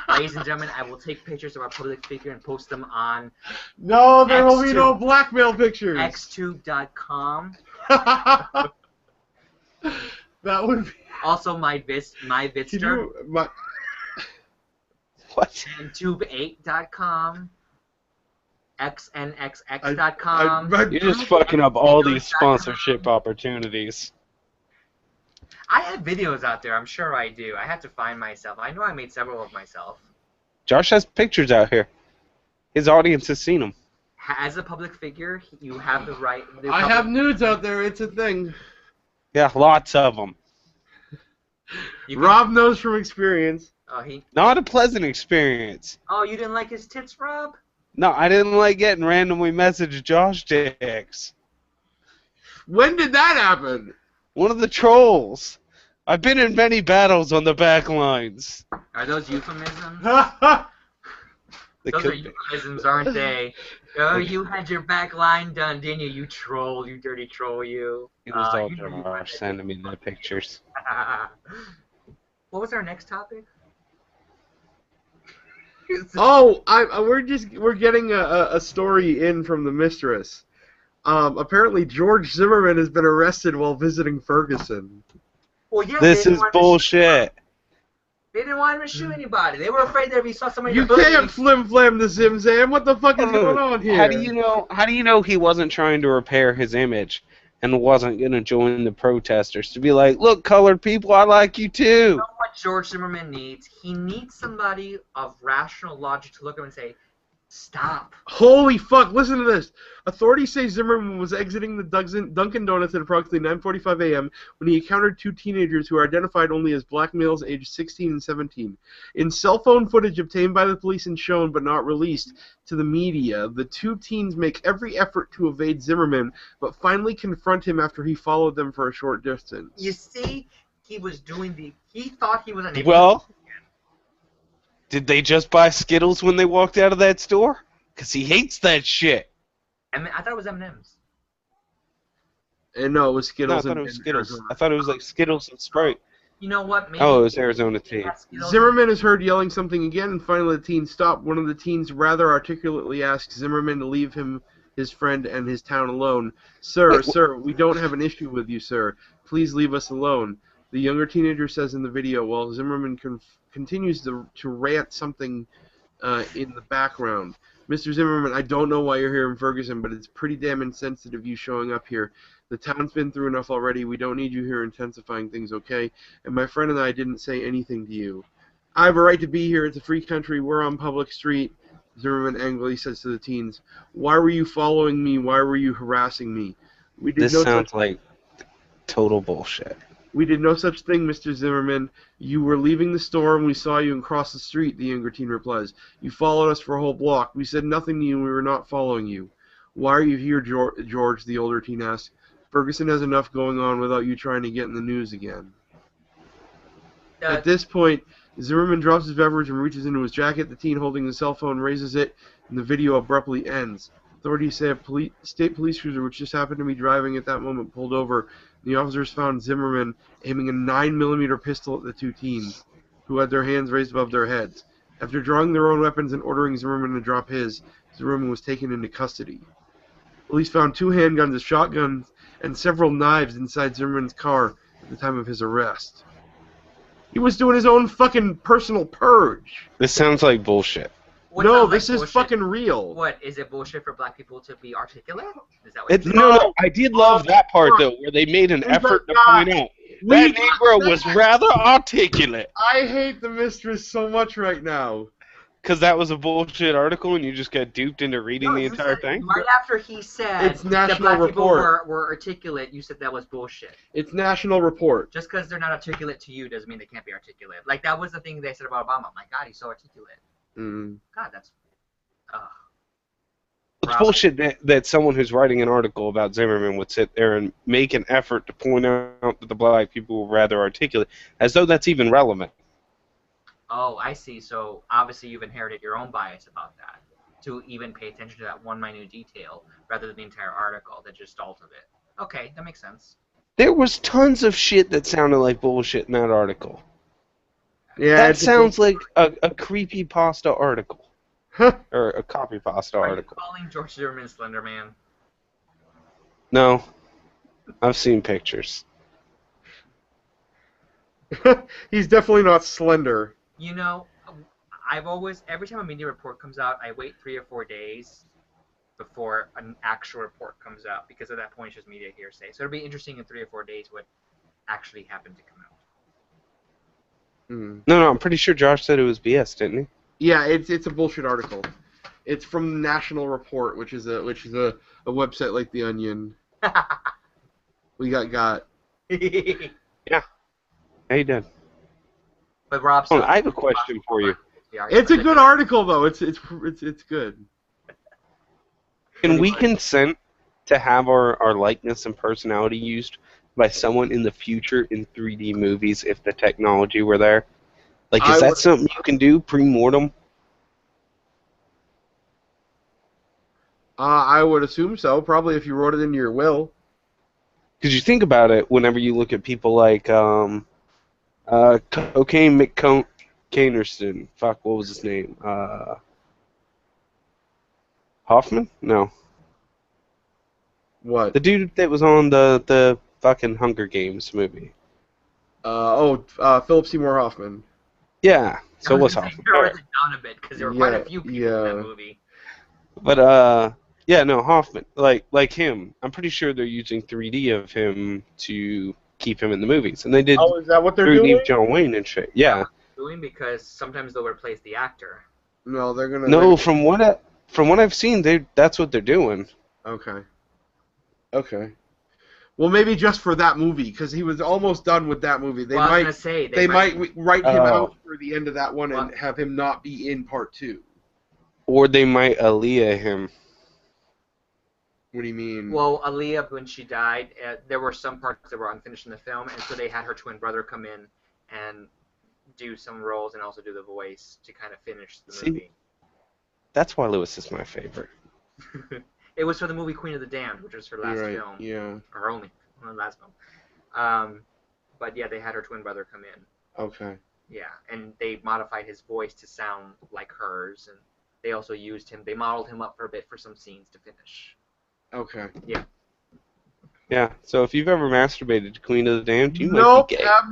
Ladies and gentlemen, I will take pictures of our public figure and post them on No, there will be no blackmail pictures. xtube.com. That would be... Also my Vidster. What? And tube8.com. xnxx.com. You're just fucking up all these sponsorship opportunities. I have videos out there, I'm sure I do. I have to find myself. I know I made several of myself. Josh has pictures out here. His audience has seen them. As a public figure, you have the right... I have nudes out there, it's a thing. Yeah, lots of them. Rob knows from experience. Oh, Not a pleasant experience. Oh, you didn't like his tits, Rob? No, I didn't like getting randomly messaged Josh dicks. When did that happen? One of the trolls. I've been in many battles on the back lines. Are those euphemisms? They Those are euphemisms, aren't they? Oh, you had your back line done, didn't you? You troll, you dirty troll, you. It was all Josh sending me the pictures. What was our next topic? Oh, we're getting a story in from the mistress. Apparently George Zimmerman has been arrested while visiting Ferguson. Well, yeah, this is bullshit. They didn't want him to shoot anybody. They were afraid that if he saw somebody... You can't flim-flam the Zim-Zam. What the fuck is going on here? How do you know he wasn't trying to repair his image and wasn't going to join the protesters to be like, look, colored people, I like you too? You know what George Zimmerman needs? He needs somebody of rational logic to look at him and say, stop. Holy fuck, listen to this. Authorities say Zimmerman was exiting the Dunkin' Donuts at approximately 9:45 a.m. when he encountered two teenagers who are identified only as black males aged 16 and 17. In cell phone footage obtained by the police and shown but not released to the media, the two teens make every effort to evade Zimmerman, but finally confront him after he followed them for a short distance. You see, he was doing he thought he was an... Well, did they just buy Skittles when they walked out of that store? Because he hates that shit. I thought it was M&M's. And no, it was Skittles. No, I thought it was Skittles. I thought it was like Skittles and Sprite. You know what? Maybe it was Arizona tea. Zimmerman is heard yelling something again, and finally the teens stop. One of the teens rather articulately asks Zimmerman to leave him, his friend, and his town alone. Sir, we don't have an issue with you, sir. Please leave us alone. The younger teenager says in the video, while Zimmerman continues to rant something in the background. Mr. Zimmerman, I don't know why you're here in Ferguson, but it's pretty damn insensitive you showing up here. The town's been through enough already. We don't need you here intensifying things, okay? And my friend and I didn't say anything to you. I have a right to be here. It's a free country. We're on public street. Zimmerman angrily says to the teens, why were you following me? Why were you harassing me? This sounds like total bullshit. We did no such thing, Mr. Zimmerman. You were leaving the store and we saw you and crossed the street, the younger teen replies. You followed us for a whole block. We said nothing to you and we were not following you. Why are you here, George, the older teen asked. Ferguson has enough going on without you trying to get in the news again. At this point, Zimmerman drops his beverage and reaches into his jacket. The teen holding the cell phone raises it and the video abruptly ends. Authorities say a state police cruiser, which just happened to be driving at that moment, pulled over. The officers found Zimmerman aiming a 9mm pistol at the two teens, who had their hands raised above their heads. After drawing their own weapons and ordering Zimmerman to drop his, Zimmerman was taken into custody. Police found 2 handguns, a shotgun, and several knives inside Zimmerman's car at the time of his arrest. He was doing his own fucking personal purge. This sounds like bullshit. No, this is fucking real. What, is it bullshit for black people to be articulate? Is that what No, I did love that part, though, where they made an effort to point out that Negro was rather articulate. I hate the mistress so much right now. Because that was a bullshit article and you just got duped into reading the entire thing? Right after he said it's National that black Report. people were articulate, you said that was bullshit. It's National Report. Just because they're not articulate to you doesn't mean they can't be articulate. Like, that was the thing they said about Obama. My God, he's so articulate. Mm. God, that's... It's bullshit that someone who's writing an article about Zimmerman would sit there and make an effort to point out that the black people were rather articulate, as though that's even relevant. Oh, I see. So obviously you've inherited your own bias about that, to even pay attention to that one minute detail rather than the entire article, that just all of it. Okay, that makes sense. There was tons of shit that sounded like bullshit in that article. Yeah, that sounds like a creepy pasta article. Or a copy pasta article. Are you calling George Zimmerman Slender Man? No. I've seen pictures. He's definitely not slender. You know, I've always, every time a media report comes out, I wait 3 or 4 days before an actual report comes out, because at that point it's just media hearsay. So it'll be interesting in 3 or 4 days what actually happened to come out. No, I'm pretty sure Josh said it was BS, didn't he? Yeah, it's a bullshit article. It's from the National Report, which is a website like The Onion. We got. Yeah. Hey, did. But Rob, I have a question for you. It's a good article, though. It's good. Can we consent to have our likeness and personality used by someone in the future in 3D movies if the technology were there? Like, is that something you can do pre-mortem? I would assume so. Probably if you wrote it into your will. Because you think about it, whenever you look at people like Cocaine McCanerson. Fuck, what was his name? Hoffman? No. What? The dude that was on the fucking Hunger Games movie. Philip Seymour Hoffman. Yeah, so what's Hoffman? Down a bit, because there were quite a few people in that movie. But Hoffman, like him, I'm pretty sure they're using 3D of him to keep him in the movies, and they did. Oh, is that what they're doing? John Wayne and shit. Yeah. Doing, because sometimes they'll replace the actor. No, they're gonna. No, from what I've seen, that's what they're doing. Okay. Well, maybe just for that movie, because he was almost done with that movie. They might write him out for the end of that one and have him not be in part 2. Or they might Aaliyah him. What do you mean? Well, Aaliyah, when she died, there were some parts that were unfinished in the film, and so they had her twin brother come in and do some roles and also do the voice to kind of finish the movie. That's why Lewis is my favorite. It was for the movie Queen of the Damned, which was her last film. Yeah. Or her only last film. But yeah, they had her twin brother come in. Okay. Yeah, and they modified his voice to sound like hers, and they also used him. They modeled him up for a bit for some scenes to finish. Okay. Yeah. Yeah. So if you've ever masturbated to Queen of the Damned, you might might be gay. Have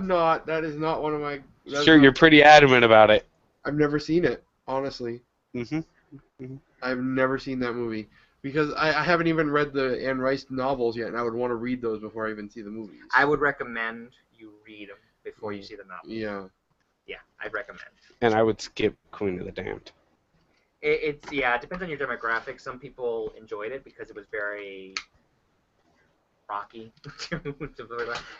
not. That is not one of my. Sure, you're pretty adamant about it. I've never seen it, honestly. Mm-hmm. I've never seen that movie because I haven't even read the Anne Rice novels yet, and I would want to read those before I even see the movies. I would recommend you read them before you see the novels. Yeah. Yeah, I'd recommend. And I would skip Queen of the Damned. It depends on your demographic. Some people enjoyed it because it was very rocky,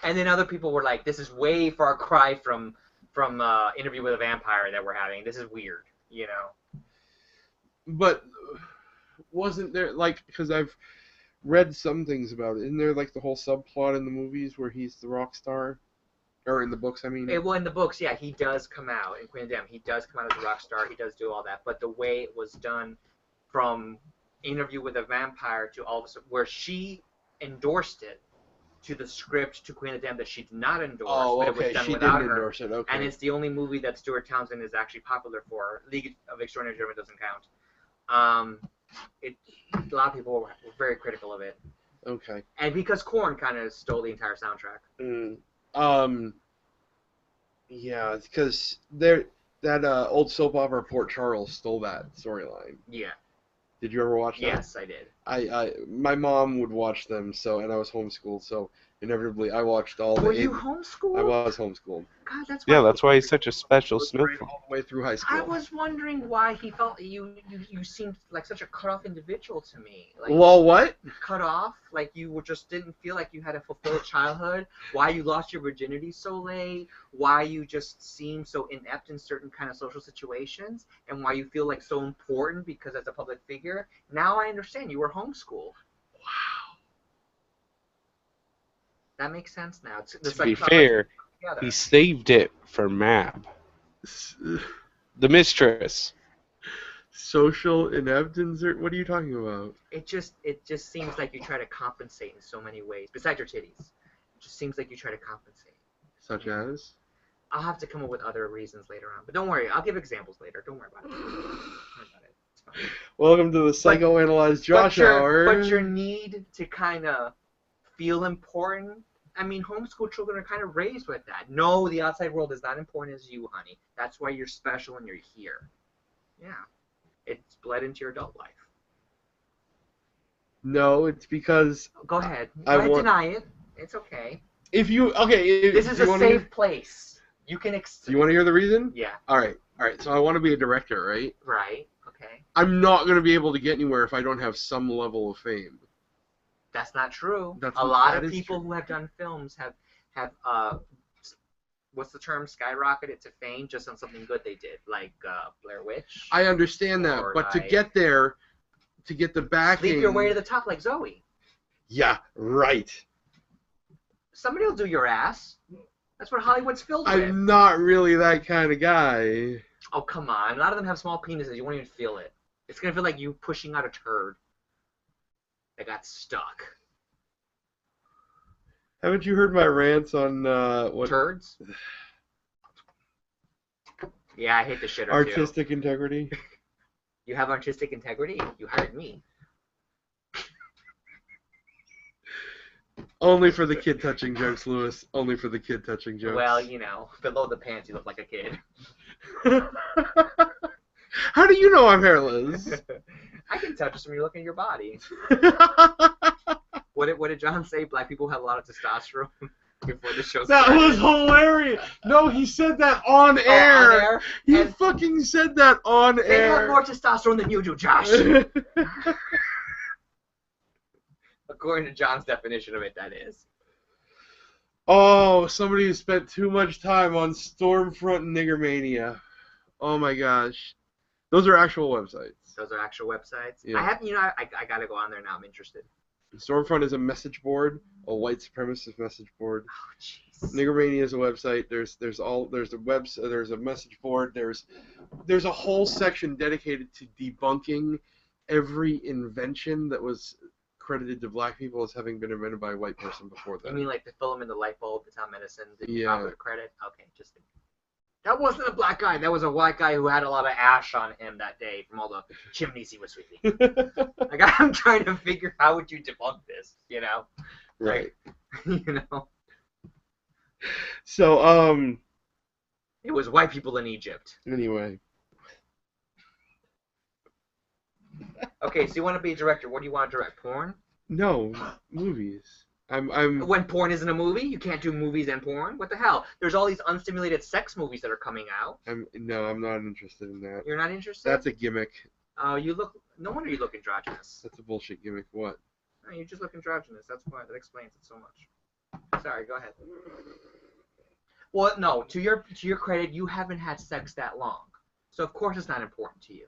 and then other people were like, "This is way far cry from Interview with a Vampire that we're having. This is weird," you know. But wasn't there, like, because I've read some things about it, isn't there, like, the whole subplot in the movies where he's the rock star? Or in the books, I mean. Well, in the books, yeah, he does come out. In Queen of the Damned, he does come out as a rock star. He does do all that. But the way it was done from Interview with a Vampire to all of a sudden, where she endorsed it to the script to Queen of the Damned that she did not endorse, but it was done she without didn't her. endorse it, okay. And it's the only movie that Stuart Townsend is actually popular for. League of Extraordinary Gentlemen doesn't count. A lot of people were very critical of it. Okay. And because Korn kind of stole the entire soundtrack. Yeah, because that old soap opera Port Charles stole that storyline. Yeah. Did you ever watch that? Yes, I did. My mom would watch them, and I was homeschooled, so inevitably I watched all the. Were you homeschooled? I was homeschooled. God, that's Yeah, that's why he's such a special snowflake. All the way through high school. I was wondering why he felt you seemed like such a cut off individual to me. Like, well, what? Cut off? Like you just didn't feel like you had a fulfilled childhood? Why you lost your virginity so late? Why you just seemed so inept in certain kind of social situations? And why you feel like so important because as a public figure? Now I understand. You were homeschooled. Wow. That makes sense now. To be fair, he saved it for Mab, the mistress. Social ineptness? What are you talking about? It just seems like you try to compensate in so many ways. Besides your titties, it just seems like you try to compensate. Such as? I'll have to come up with other reasons later on, but don't worry. I'll give examples later. Don't worry about it. Don't worry about it. It's fine. Welcome to the Psychoanalyzed Josh Hour. But your need to kind of feel important. I mean, homeschool children are kind of raised with that. No, the outside world is not important as you, honey. That's why you're special and you're here. Yeah. It's bled into your adult life. No, it's because... Go ahead. Deny it. It's okay. This is a safe place. You can... Do you want to hear the reason? Yeah. All right. So I want to be a director, right? Right. Okay. I'm not going to be able to get anywhere if I don't have some level of fame. That's not true. A lot of people who have done films have what's the term, skyrocketed to fame just on something good they did, like Blair Witch. I understand that, but to get there, to get the backing... Sleep your way to the top like Zoe. Yeah, right. Somebody will do your ass. That's what Hollywood's filled with. I'm not really that kind of guy. Oh, come on. A lot of them have small penises. You won't even feel it. It's going to feel like you pushing out a turd that got stuck. Haven't you heard my rants on what turds? Yeah, I hate the shit out of you. Artistic integrity. You have artistic integrity? You hired me. Only for the kid touching jokes, Lewis. Only for the kid touching jokes. Well, you know, below the pants you look like a kid. How do you know I'm hairless? I can tell just from you looking at your body. What did John say? Black people have a lot of testosterone before the show started. That was hilarious. No, he said that on air. On air? He fucking said that on air. They have more testosterone than you do, Josh. According to John's definition of it, that is. Oh, somebody who spent too much time on Stormfront Niggermania. Oh my gosh. Those are actual websites. Those are actual websites? Yeah. I gotta go on there now. I'm interested. Stormfront is a message board, a white supremacist message board. Oh, jeez. Niggermania is a website. There's a message board. There's a whole section dedicated to debunking every invention that was credited to black people as having been invented by a white person before that. You mean like the filament, the light bulb, the town medicine, the yeah. credit? Okay, just that wasn't a black guy. That was a white guy who had a lot of ash on him that day from all the chimneys he was sweeping. Like, I'm trying to figure how would you debunk this, you know? Right. Like, you know? So, it was white people in Egypt. Anyway. Okay, so you want to be a director. What do you want to direct? Porn? No, movies. When porn isn't a movie, you can't do movies and porn. What the hell? There's all these unstimulated sex movies that are coming out. No, I'm not interested in that. You're not interested? That's a gimmick. Oh, you look. No wonder you look androgynous. That's a bullshit gimmick. What? No, you just look androgynous. That's why. That explains it so much. Sorry. Go ahead. Well, no. To your credit, you haven't had sex that long, so of course it's not important to you.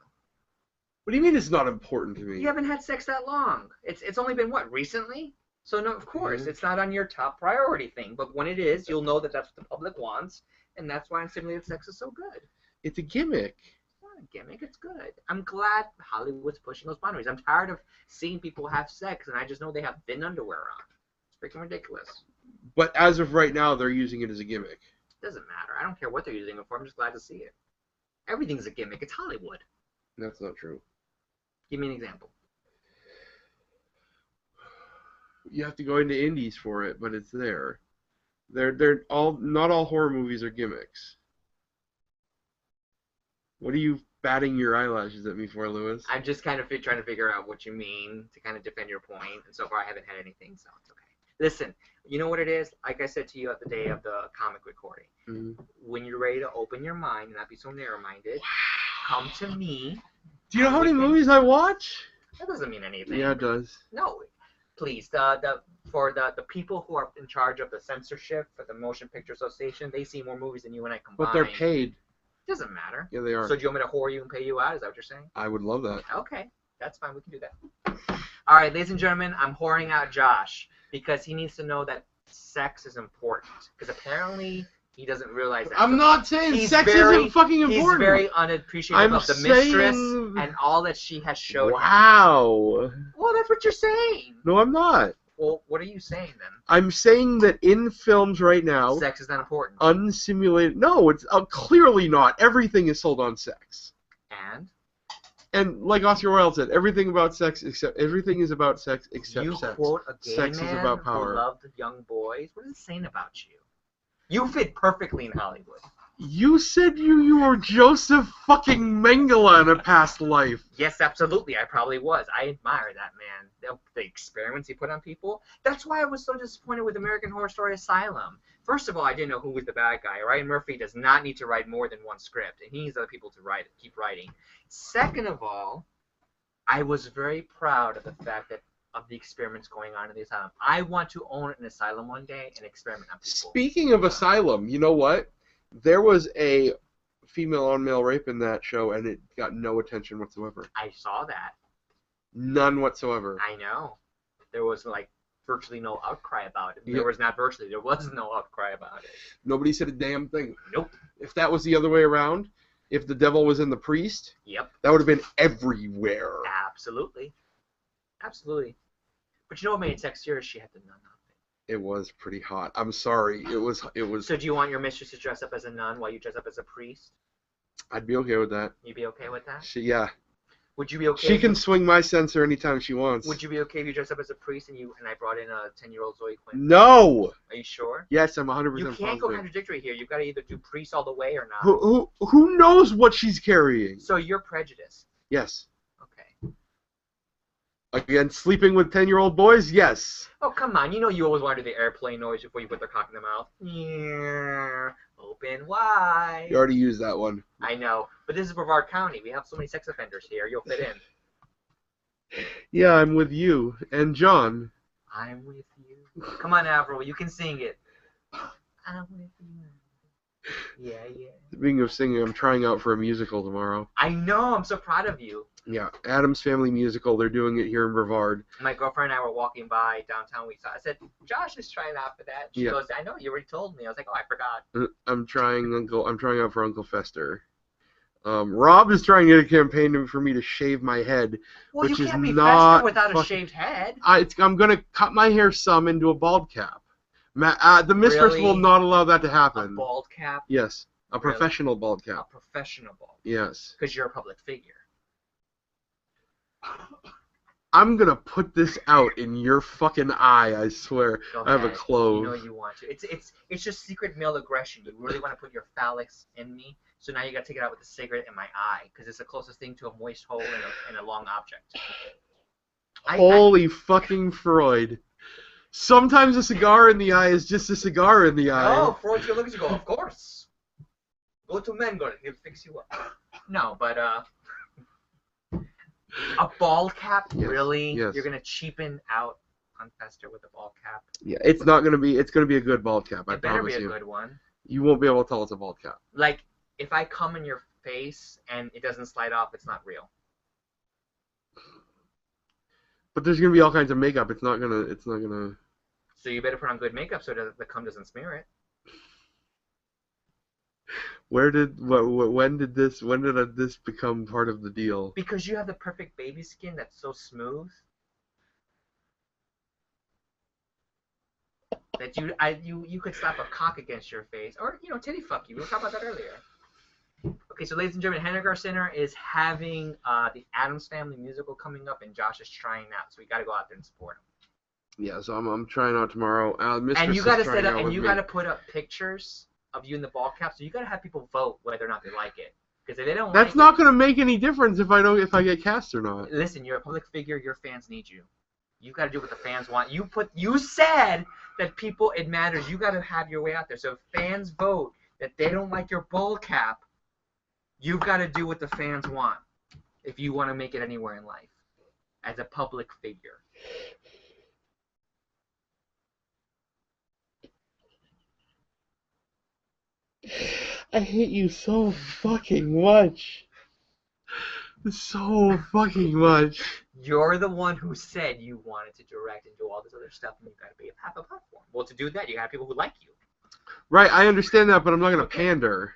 What do you mean it's not important to me? You haven't had sex that long. It's only been what, recently? So no, of course, it's not on your top priority thing. But when it is, you'll know that that's what the public wants, and that's why unstimulated sex is so good. It's a gimmick. It's not a gimmick. It's good. I'm glad Hollywood's pushing those boundaries. I'm tired of seeing people have sex, and I just know they have thin underwear on. It's freaking ridiculous. But as of right now, they're using it as a gimmick. It doesn't matter. I don't care what they're using it for. I'm just glad to see it. Everything's a gimmick. It's Hollywood. That's not true. Give me an example. You have to go into indies for it, but it's there. Not all horror movies are gimmicks. What are you batting your eyelashes at me for, Lewis? I'm just kind of trying to figure out what you mean to kind of defend your point, and so far I haven't had anything, so it's okay. Listen, you know what it is? Like I said to you at the day of the comic recording, when you're ready to open your mind and not be so narrow-minded, come to me. Do you know how many movies I watch? That doesn't mean anything. Yeah, it does. No, please. For the people who are in charge of the censorship for the Motion Picture Association, they see more movies than you and I combined. But they're paid. Doesn't matter. Yeah, they are. So do you want me to whore you and pay you out? Is that what you're saying? I would love that. Okay, that's fine. We can do that. All right, ladies and gentlemen, I'm whoring out Josh because he needs to know that sex is important. Because apparently he doesn't realize that. I'm not saying sex isn't fucking important. He's very unappreciative of the mistress and all that she has showed him. Wow. Well, that's what you're saying. No, I'm not. Well, what are you saying then? I'm saying that in films right now, sex is not important. Unsimulated. No, it's clearly not. Everything is sold on sex. And like Oscar Wilde said, everything is about sex except you sex. Quote a gay sex man is about power. Who loved young boys. What is it saying about you? You fit perfectly in Hollywood. You said you were Joseph fucking Mengele in a past life. Yes, absolutely. I probably was. I admire that man. The experiments he put on people. That's why I was so disappointed with American Horror Story Asylum. First of all, I didn't know who was the bad guy. Ryan Murphy does not need to write more than one script, and he needs other people to keep writing. Second of all, I was very proud of the fact that of the experiments going on in the asylum. I want to own an asylum one day and experiment on people. Speaking of asylum, you know what? There was a female-on-male rape in that show, and it got no attention whatsoever. I saw that. None whatsoever. I know. There was, like, virtually no outcry about it. There was not virtually. There was no outcry about it. Nobody said a damn thing. Nope. If that was the other way around, if the devil was in the priest, that would have been everywhere. Absolutely. Absolutely. But you know what made it sexier? She had the nun outfit. It was pretty hot. I'm sorry. It was. So do you want your mistress to dress up as a nun while you dress up as a priest? I'd be okay with that. You'd be okay with that? Yeah. Would you be okay? She can swing my censor anytime she wants. Would you be okay if you dressed up as a priest and I brought in a 10-year-old Zoe Quinn? No. Are you sure? Yes, I'm 100% You can't go contradictory here. You've got to either do priest all the way or not. Who knows what she's carrying? So you're prejudiced. Yes. Okay. Again, sleeping with 10-year-old boys? Yes. Oh, come on. You know you always want to do the airplane noise before you put their cock in the mouth. Yeah. Open wide. You already used that one. I know. But this is Brevard County. We have so many sex offenders here. You'll fit in. Yeah, I'm with you. And John. I'm with you. Come on, Avril. You can sing it. I'm with you. Yeah, yeah. Speaking of singing, I'm trying out for a musical tomorrow. I know. I'm so proud of you. Yeah, Addams Family Musical. They're doing it here in Brevard. My girlfriend and I were walking by downtown. We saw. I said, "Josh is trying out for that." She goes, "I know. You already told me." I was like, "Oh, I forgot." I'm trying out for Uncle Fester. Rob is trying to campaign for me to shave my head, well, which you is can't be not Fester without a shaved head. I'm gonna cut my hair some into a bald cap. The mistress will not allow that to happen. A bald cap? Yes, a professional bald cap. A professional bald cap. Yes. Because you're a public figure. I'm gonna put this out in your fucking eye. I swear. I have a clove. You know you want to. It's just secret male aggression. You really want to put your phallics in me. So now you got to take it out with a cigarette in my eye because it's the closest thing to a moist hole in a long object. Holy fucking Freud. Sometimes a cigar in the eye is just a cigar in the eye. Oh, Freud's gonna look at you and go, of course. Go to Mengele, he'll fix you up. No, but a bald cap, really? Yes. You're gonna cheapen out on Fester with a bald cap? Yeah, it's gonna be a good bald cap, I promise you. It better be a good one. You won't be able to tell it's a bald cap. Like, if I come in your face and it doesn't slide off, it's not real. But there's gonna be all kinds of makeup. It's not gonna. So you better put on good makeup so that the cum doesn't smear it. When did this become part of the deal? Because you have the perfect baby skin that's so smooth that you could slap a cock against your face or titty fuck you. We were talking about that earlier. Okay, so ladies and gentlemen, Hennigar Center is having the Addams Family musical coming up, and Josh is trying out, so we got to go out there and support him. Yeah, so I'm trying out tomorrow. And you got to set up, and you got to put up pictures of you in the ball cap, so you got to have people vote whether or not they like it. Because if they don't That's not going to make any difference if I get cast or not. Listen, you're a public figure. Your fans need you. You got to do what the fans want. You said that it matters. You got to have your way out there. So if fans vote that they don't like your ball cap, you've got to do what the fans want if you want to make it anywhere in life as a public figure. I hate you so fucking much. So fucking much. You're the one who said you wanted to direct and do all this other stuff, and you got to have a platform. Well, to do that, you got people who like you. Right, I understand that, but I'm not going to pander.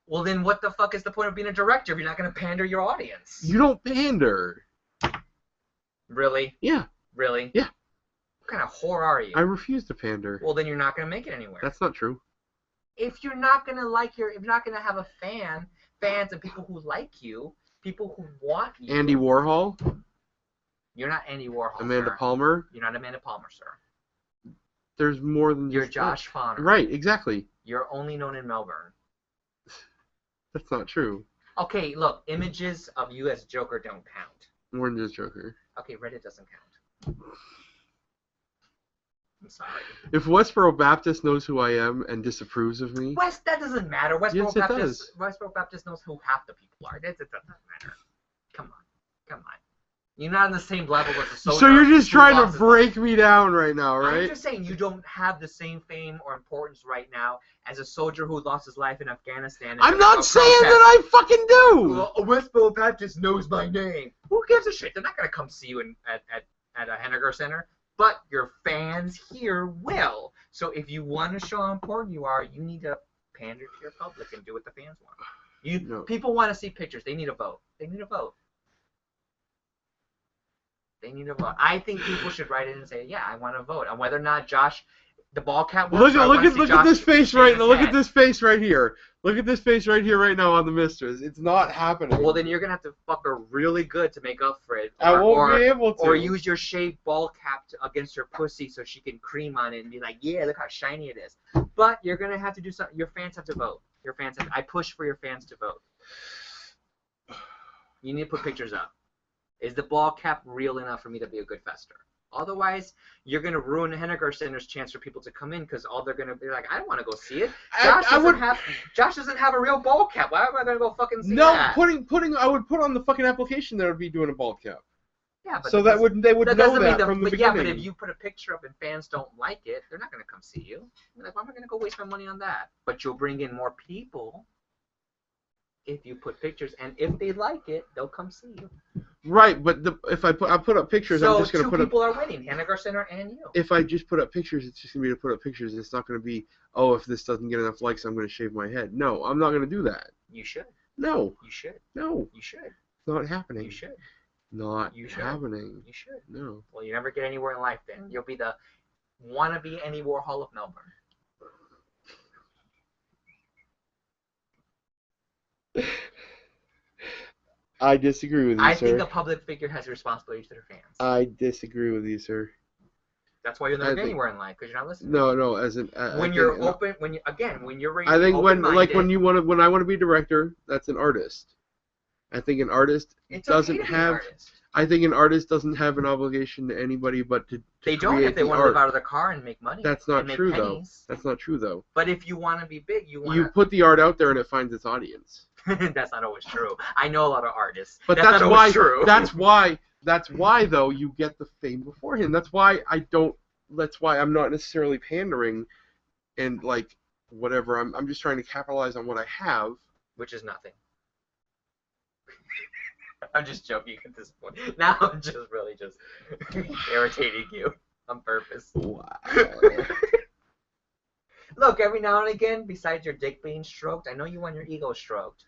Well, then what the fuck is the point of being a director if you're not going to pander your audience? You don't pander. Really? Yeah. Really? Yeah. What kind of whore are you? I refuse to pander. Well, then you're not going to make it anywhere. That's not true. If you're not going to if you're not going to have fans and people who like you, people who want you. Andy Warhol? You're not Andy Warhol, Amanda sir. Palmer? You're not Amanda Palmer, sir. There's more than You're just Josh Fonner. Right, exactly. You're only known in Melbourne. That's not true. Okay, look, images of you as Joker don't count. More than just Joker. Okay, Reddit doesn't count. I'm sorry. If Westboro Baptist knows who I am and disapproves of me... That doesn't matter. Yes, it does. Westboro Baptist knows who half the people are. It doesn't matter. Come on. You're not on the same level as the soldier. So you're just trying to break me down right now, right? I'm just saying you don't have the same fame or importance right now as a soldier who lost his life in Afghanistan. I'm not saying that I fucking do! Well, Westboro Baptist knows my name. Who gives a shit? They're not going to come see you at a Henniger Center. But your fans here will. So if you want to show how important you are, you need to pander to your public and do what the fans want. People want to see pictures. They need a vote. They need a vote. I think people should write in and say, yeah, I want to vote. On whether or not Josh, the ball cap works. Look at this face right now. Look at this face right here. Look at this face right here right now on the Mistress. It's not happening. Well, then you're going to have to fuck her really good to make up for it. I won't be able to. Or use your shaved ball cap against her pussy so she can cream on it and be like, yeah, look how shiny it is. But you're going to have to do something. Your fans have to vote. I push for your fans to vote. You need to put pictures up. Is the ball cap real enough for me to be a good fester? Otherwise, you're going to ruin the Henniger Center's chance for people to come in because all they're going to be like, I don't want to go see it. Josh doesn't have a real ball cap. Why am I going to go fucking see that? I would put on the fucking application that would be doing a ball cap. Yeah, but so they would know that from the beginning. Yeah, but if you put a picture up and fans don't like it, they're not going to come see you. They're like, why am I going to go waste my money on that? But you'll bring in more people if you put pictures, and if they like it, they'll come see you. Right, but if I put up pictures, I'm just going to put up... So 2 people are winning, Henniger Center and you. If I just put up pictures, it's just going to be to put up pictures. It's not going to be, oh, if this doesn't get enough likes, I'm going to shave my head. No, I'm not going to do that. You should. No. You should. No. You should. It's not happening. You should. Not happening. You should. No. Well, you never get anywhere in life then. You'll be the wannabe Andy Warhol of Melbourne. I disagree with you, sir. I think a public figure has a responsibility to their fans. I disagree with you, sir. That's why you'll never get anywhere in life, because you're not listening. No. When you're open, when you're ready. I think when I want to be a director, that's an artist. I think an artist doesn't have. I think an artist doesn't have an obligation to anybody but to. They don't if they want to live out of their car and make money. That's not true though. That's not true though. But if you want to be big, you put the art out there and it finds its audience. That's not always true. I know a lot of artists. But that's why. True. That's why though you get the fame beforehand. That's why I'm not necessarily pandering, and like whatever. I'm just trying to capitalize on what I have, which is nothing. I'm just joking at this point. Now I'm just really just irritating you on purpose. Wow. Look, every now and again, besides your dick being stroked, I know you want your ego stroked,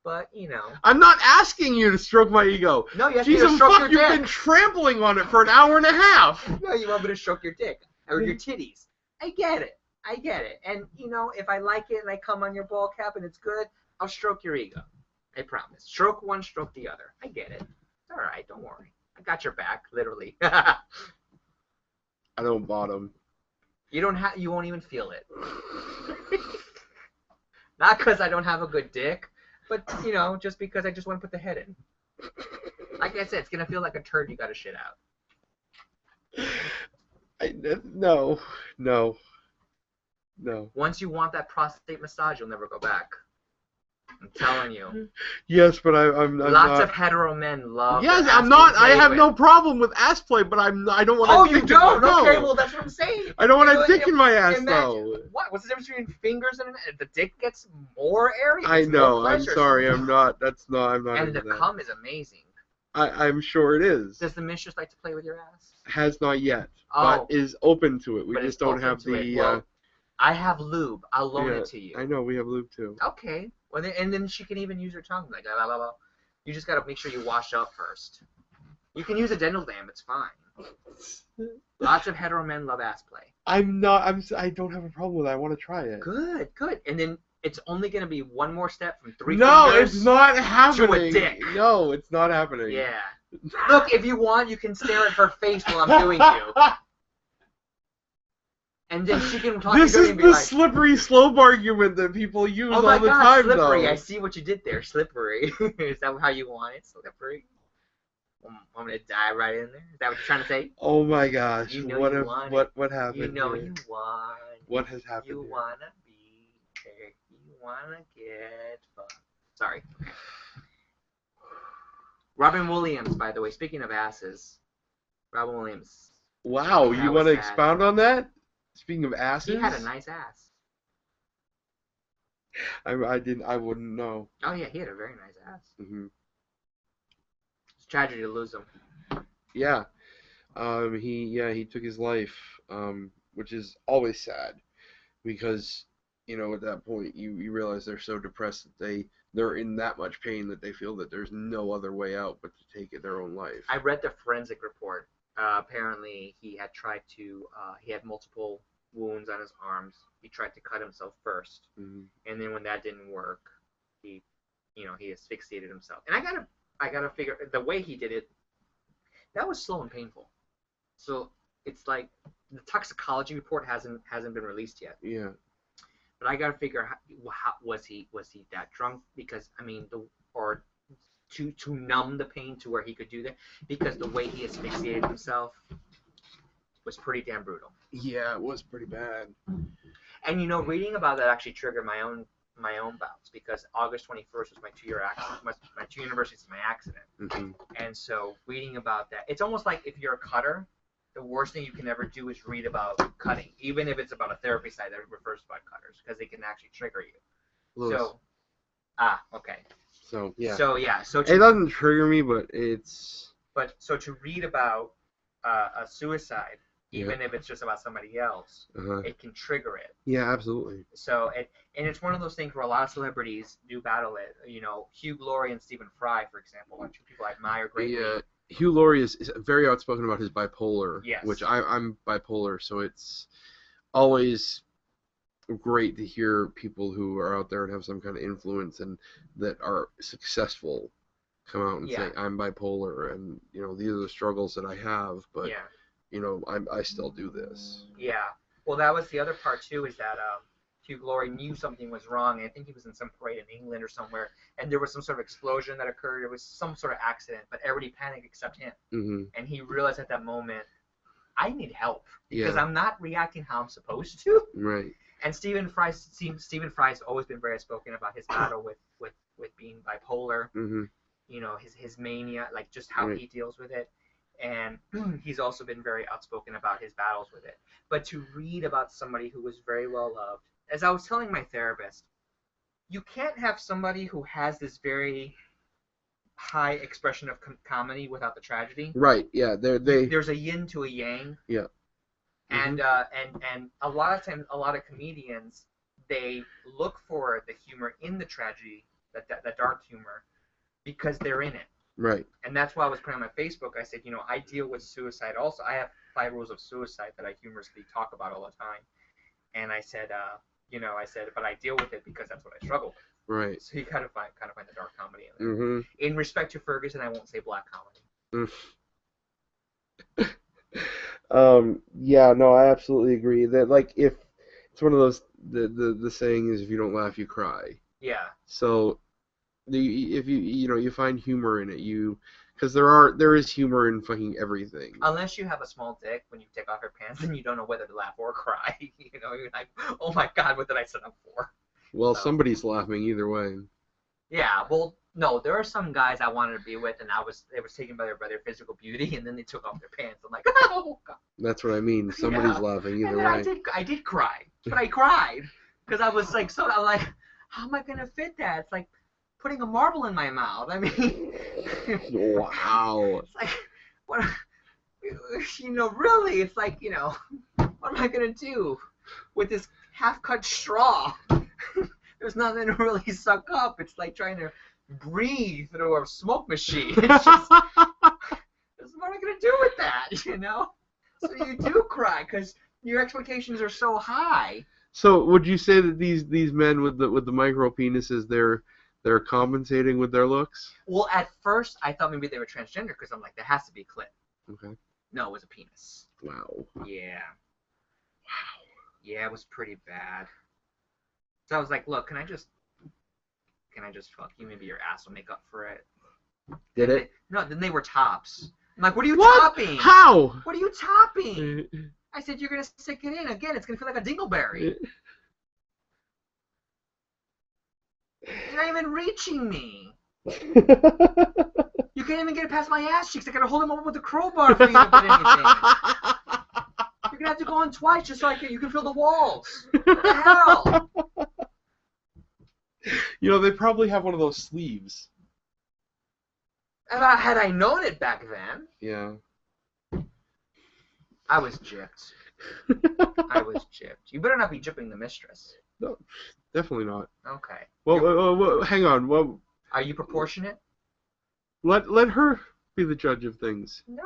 but you know. I'm not asking you to stroke my ego. No, you have to stroke your dick. You've been trampling on it for an hour and a half. No, you want me to stroke your dick or your titties. I get it. And you know, if I like it and I come on your ball cap and it's good, I'll stroke your ego. I promise. Stroke one, stroke the other. I get it. It's all right. Don't worry. I got your back, literally. I don't bottom. You won't even feel it. Not because I don't have a good dick, But, just because I just want to put the head in. Like I said, it's going to feel like a turd you got to shit out. No. Once you want that prostate massage, you'll never go back. I'm telling you. Yes, but I'm Lots not. of hetero men love. Yes, their ass I'm not. being I played have with. no problem with ass play, but I don't want to. Oh, you don't? No. Okay, well that's what I'm saying. I don't want to dick in my ass though. What? What's the difference between fingers and the dick gets more area? I know. I'm pleasure. sorry. I'm not. That's not. I'm not. And into the that. cum is amazing. I'm sure it is. Does the mistress like to play with your ass? Has not yet, Oh. but is open to it. We But just it's don't open have to it. the. Well, I have lube. I'll loan yeah, it to you. I know we have lube too. Okay. Well, and then she can even use her tongue like blah, blah, blah. You just gotta make sure you wash up first. You can use a dental dam. It's fine. Lots of hetero men love ass play. I don't have a problem with it. I want to try it. Good. And then it's only gonna be one more step from 3 No, fingers it's not happening. to a dick. No, it's not happening. Yeah. Look, if you want, you can stare at her face while I'm doing you. And then she can talk This to you is and be the like, slippery slope argument that people use oh all my the God, time, slippery. though. I see what you did there. Slippery. Is that how you want it? Slippery? I'm going to dive right in there. Is that what you're trying to say? Oh my gosh. You know what you have, want what happened You know here? you want. What has happened You here? want to be there. You want to get fucked. Sorry. Robin Williams, by the way, speaking of asses. Robin Williams. Wow, That you was want to sad. expound on that? Speaking of asses? He had a nice ass. I wouldn't know. Oh, yeah, he had a very nice ass. Hmm. It's a tragedy to lose him. Yeah. He took his life, which is always sad because, at that point you realize they're so depressed that they're in that much pain that they feel that there's no other way out but to take their own life. I read the forensic report. Apparently, he had he had multiple wounds on his arms. He tried to cut himself first, Mhm. and then when that didn't work, he asphyxiated himself. And I gotta figure the way he did it. That was slow and painful. So it's like the toxicology report hasn't been released yet. Yeah. But I gotta figure how was he that drunk? Because or to numb the pain to where he could do that, because the way he asphyxiated himself was pretty damn brutal. Yeah, it was pretty bad. And reading about that actually triggered my own bouts, because August 21st was my 2-year accident, my 2 anniversary of my accident. Mm-hmm. And so reading about that, it's almost like if you're a cutter, the worst thing you can ever do is read about cutting, even if it's about a therapy site that refers to about cutters, because they can actually trigger you. Lewis. So, okay. So yeah. So yeah. So It doesn't trigger me, but it's. so to read about a suicide, even if it's just about somebody else, it can trigger it. Yeah, absolutely. So and it's one of those things where a lot of celebrities do battle it. Hugh Laurie and Stephen Fry, for example, are two people I admire greatly. Yeah. Hugh Laurie is very outspoken about his bipolar, Yes. which I'm bipolar, so it's always great to hear people who are out there and have some kind of influence and that are successful come out and say, I'm bipolar, and these are the struggles that I have, but I still do this. Yeah. Well, that was the other part too, is that Hugh Laurie knew something was wrong, and I think he was in some parade in England or somewhere, and there was some sort of explosion that occurred. It was some sort of accident, but everybody panicked except him. Mm-hmm. And he realized at that moment, I need help because Yeah. I'm not reacting how I'm supposed to. Right. And Stephen Fry's always been very outspoken about his battle with being bipolar. Mm-hmm. His mania, like just how he deals with it. And he's also been very outspoken about his battles with it. But to read about somebody who was very well loved, as I was telling my therapist, you can't have somebody who has this very high expression of comedy without the tragedy. Right. Yeah. There's a yin to a yang. Yeah. And and a lot of times, a lot of comedians, they look for the humor in the tragedy, that dark humor, because they're in it. Right. And that's why I was putting on my Facebook. I said, I deal with suicide also. I have 5 rules of suicide that I humorously talk about all the time. And I said, but I deal with it because that's what I struggle with. Right. So you kind of find the dark comedy in there. Mm-hmm. In respect to Ferguson, I won't say black comedy. Yeah, no, I absolutely agree that, like, if it's one of those, the saying is, if you don't laugh, you cry. Yeah. So If you find humor in it, because there is humor in fucking everything. Unless you have a small dick, when you take off your pants, then you don't know whether to laugh or cry. You're like, oh my god, what did I sign up for? Well, somebody's laughing either way. Yeah, well, no, there are some guys I wanted to be with, and they were taken by their physical beauty, and then they took off their pants. I'm like, oh god. That's what I mean. Somebody's laughing either way. I did cry, but I cried because I was like, I'm like, how am I gonna fit that? It's like putting a marble in my mouth. I mean, wow. It's like, what? Really, it's like, what am I gonna do with this half-cut straw? There's nothing to really suck up. It's like trying to breathe through a smoke machine. It's just, what am I gonna do with that? So you do cry because your expectations are so high. So would you say that these men with the micro penises, they're compensating with their looks? Well, at first I thought maybe they were transgender because I'm like, there has to be a clit. Okay. No, it was a penis. Wow. Yeah. Wow. Yeah, it was pretty bad. So I was like, look, can I just fuck you? Maybe your ass will make up for it. Did it? No, then they were tops. I'm like, what are you topping? How? What are you topping? I said, you're going to stick it in. Again, it's going to feel like a dingleberry. You're not even reaching me. You can't even get it past my ass cheeks. I got to hold them up with a crowbar for you to get anything. You're going to have to go on twice just so you can feel the walls. What the hell? They probably have one of those sleeves. Had I known it back then. Yeah. I was gypped. I was gypped. You better not be gypping the mistress. No, definitely not. Okay. Well, hang on. Well, are you proportionate? Let her be the judge of things. No,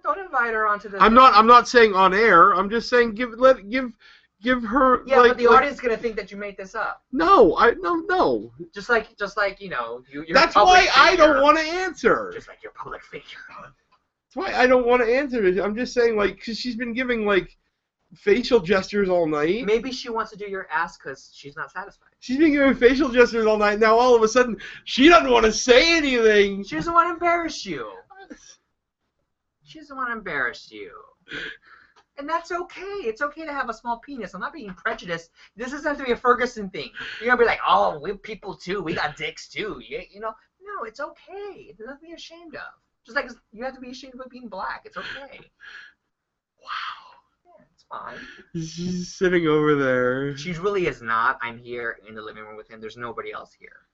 don't invite her onto the. I'm not saying on air. I'm just saying give her. Yeah, but the audience is gonna think that you made this up. No, no. Just like you're. That's why I don't want to answer. Just like your public figure. That's why I don't want to answer it. I'm just saying, because she's been giving facial gestures all night. Maybe she wants to do your ass because she's not satisfied. She's been giving facial gestures all night. Now all of a sudden she doesn't want to say anything. She doesn't want to embarrass you. She doesn't want to embarrass you. And that's okay. It's okay to have a small penis. I'm not being prejudiced. This doesn't have to be a Ferguson thing. You're going to be like, oh, we're people too. We got dicks too. No, it's okay. There's nothing to be ashamed of. Just like you have to be ashamed of being black. It's okay. Wow. Yeah, it's fine. She's sitting over there. She really is not. I'm here in the living room with him. There's nobody else here.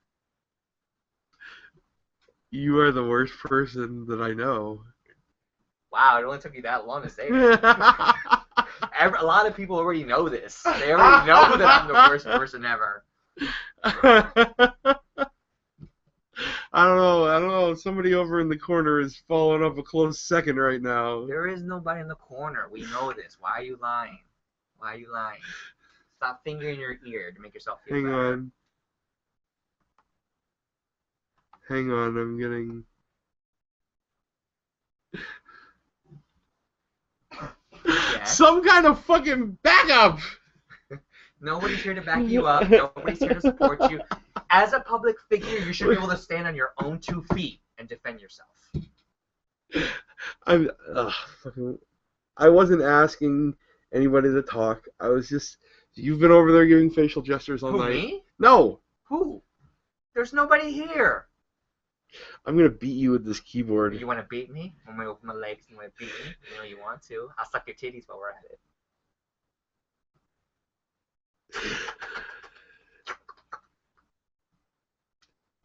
You are the worst person that I know. Wow, it only took you that long to say that. A lot of people already know this. They already know that I'm the worst person ever. I don't know. Somebody over in the corner is following up a close second right now. There is nobody in the corner. We know this. Why are you lying? Stop fingering your ear to make yourself feel better. Hang on, I'm getting... Yes. Some kind of fucking backup! Nobody's here to back you up. Nobody's here to support you. As a public figure, you should be able to stand on your own 2 feet and defend yourself. I wasn't asking anybody to talk. I was just... You've been over there giving facial gestures all night. Me? No. Who? There's nobody here. I'm going to beat you with this keyboard. You want to beat me? Want me to open my legs and want to beat me? You want to. I'll suck your titties while we're at it.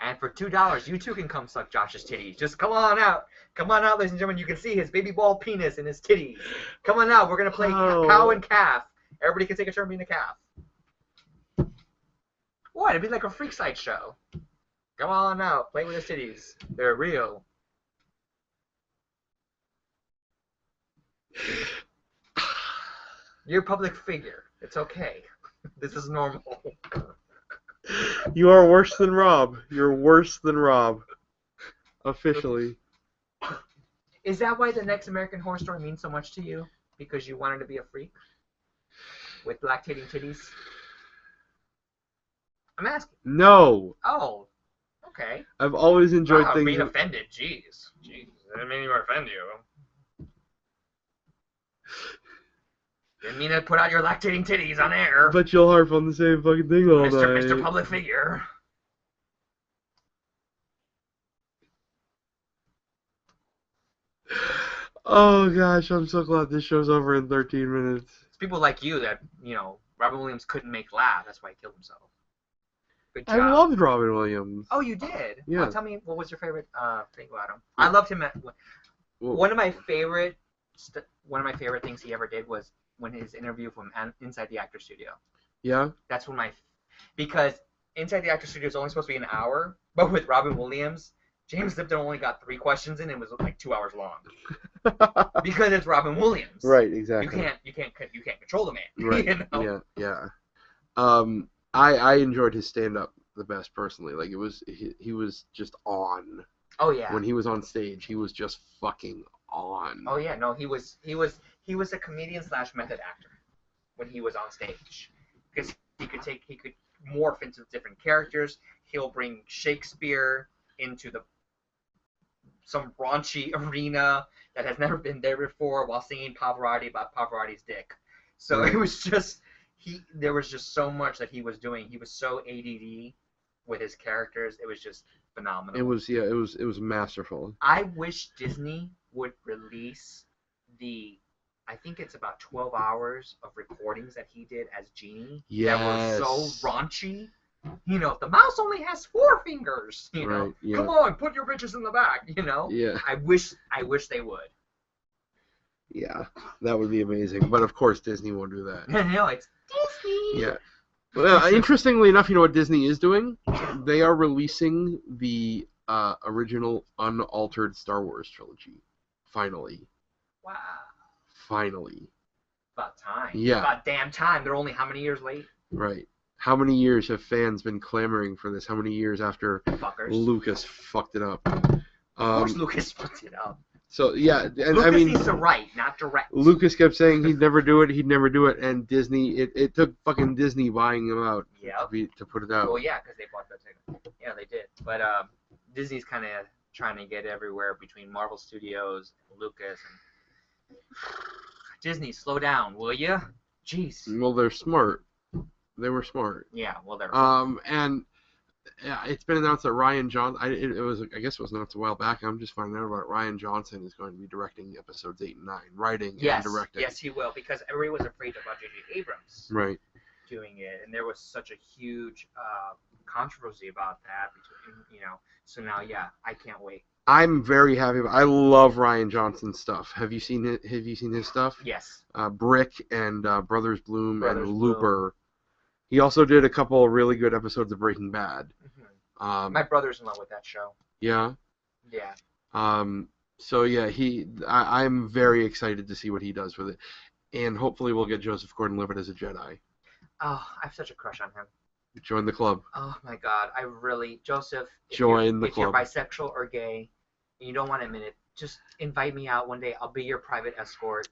And for $2, you too can come suck Josh's titties. Just come on out. Come on out, ladies and gentlemen. You can see his baby ball penis and his titties. Come on out. We're going to play cow and calf. Everybody can take a turn being a calf. What? It'd be like a freak side show. Come on out. Play with his titties. They're real. You're a public figure. It's okay. This is normal. You are worse than Rob. You're worse than Rob. Officially. Is that why the next American Horror Story means so much to you? Because you wanted to be a freak? With lactating titties? I'm asking. No. Oh. Okay. I've always enjoyed Wow, things. being offended. Jeez. I didn't mean to offend you. Didn't mean to put out your lactating titties on air. But you'll harp on the same fucking thing all night. Mr. Public Figure. Oh gosh, I'm so glad this show's over in 13 minutes. It's people like you that, Robin Williams couldn't make laugh. That's why he killed himself. Good job. I loved Robin Williams. Oh, you did? Yeah. Oh, tell me, what was your favorite thing about him? I loved him. One of my favorite things he ever did was when his interview from Inside the Actor Studio. Yeah? That's because Inside the Actor Studio is only supposed to be an hour, but with Robin Williams, James Lipton only got 3 questions in and it was like 2 hours long. Because it's Robin Williams. Right, exactly. You can't control the man. Right. You know? Yeah. I enjoyed his stand-up the best personally. Like he was just on. Oh yeah. When he was on stage, he was just fucking on. Oh yeah, no, he was a comedian / method actor when he was on stage, because he could morph into different characters. He'll bring Shakespeare into some raunchy arena that has never been there before while singing Pavarotti about Pavarotti's dick. So it was just there was just so much that he was doing. He was so ADD with his characters. It was just phenomenal. It was masterful. I wish Disney would release I think it's about 12 hours of recordings that he did as Genie. Yes. That were so raunchy. The mouse only has 4 fingers. Right, yeah. Come on, put your bitches in the back. Yeah. I wish they would. Yeah, that would be amazing. But of course, Disney won't do that. No, it's Disney. Yeah. Well, interestingly enough, you know what Disney is doing? They are releasing the original unaltered Star Wars trilogy. Finally. Wow. Finally. About time. Yeah. About damn time. They're only how many years late? Right. How many years have fans been clamoring for this? How many years after Fuckers. Lucas fucked it up? Of course Lucas fucked it up. So, yeah. And, Lucas I mean, needs to write, not direct. Lucas kept saying he'd never do it, and Disney, it took fucking Disney buying him out to put it out. Well, yeah, because they bought that ticket. Yeah, they did. But Disney's kind of trying to get everywhere between Marvel Studios and Lucas. And Disney, slow down, will you? Jeez. Well, they're smart. They were smart. Yeah, well, they're. And yeah, it's been announced that Ryan Johnson. I guess it was announced a while back. I'm just finding out about it. Ryan Johnson is going to be directing episodes 8 and 9, writing and directing. Yes, he will, because everybody was afraid about J.J. Abrams. Right. Doing it, and there was such a huge controversy about that. So now, yeah, I can't wait. I'm very happy. I love Ryan Johnson's stuff. Have you seen it? Have you seen his stuff? Yes. Brick and Brothers Bloom and Looper. He also did a couple of really good episodes of Breaking Bad. Mm-hmm. My brother's in love with that show. Yeah. Yeah. So yeah, I'm very excited to see what he does with it, and hopefully we'll get Joseph Gordon-Levitt as a Jedi. Oh, I have such a crush on him. Join the club. Oh my God, Joseph. If you're bisexual or gay, and you don't want to admit it, just invite me out one day. I'll be your private escort.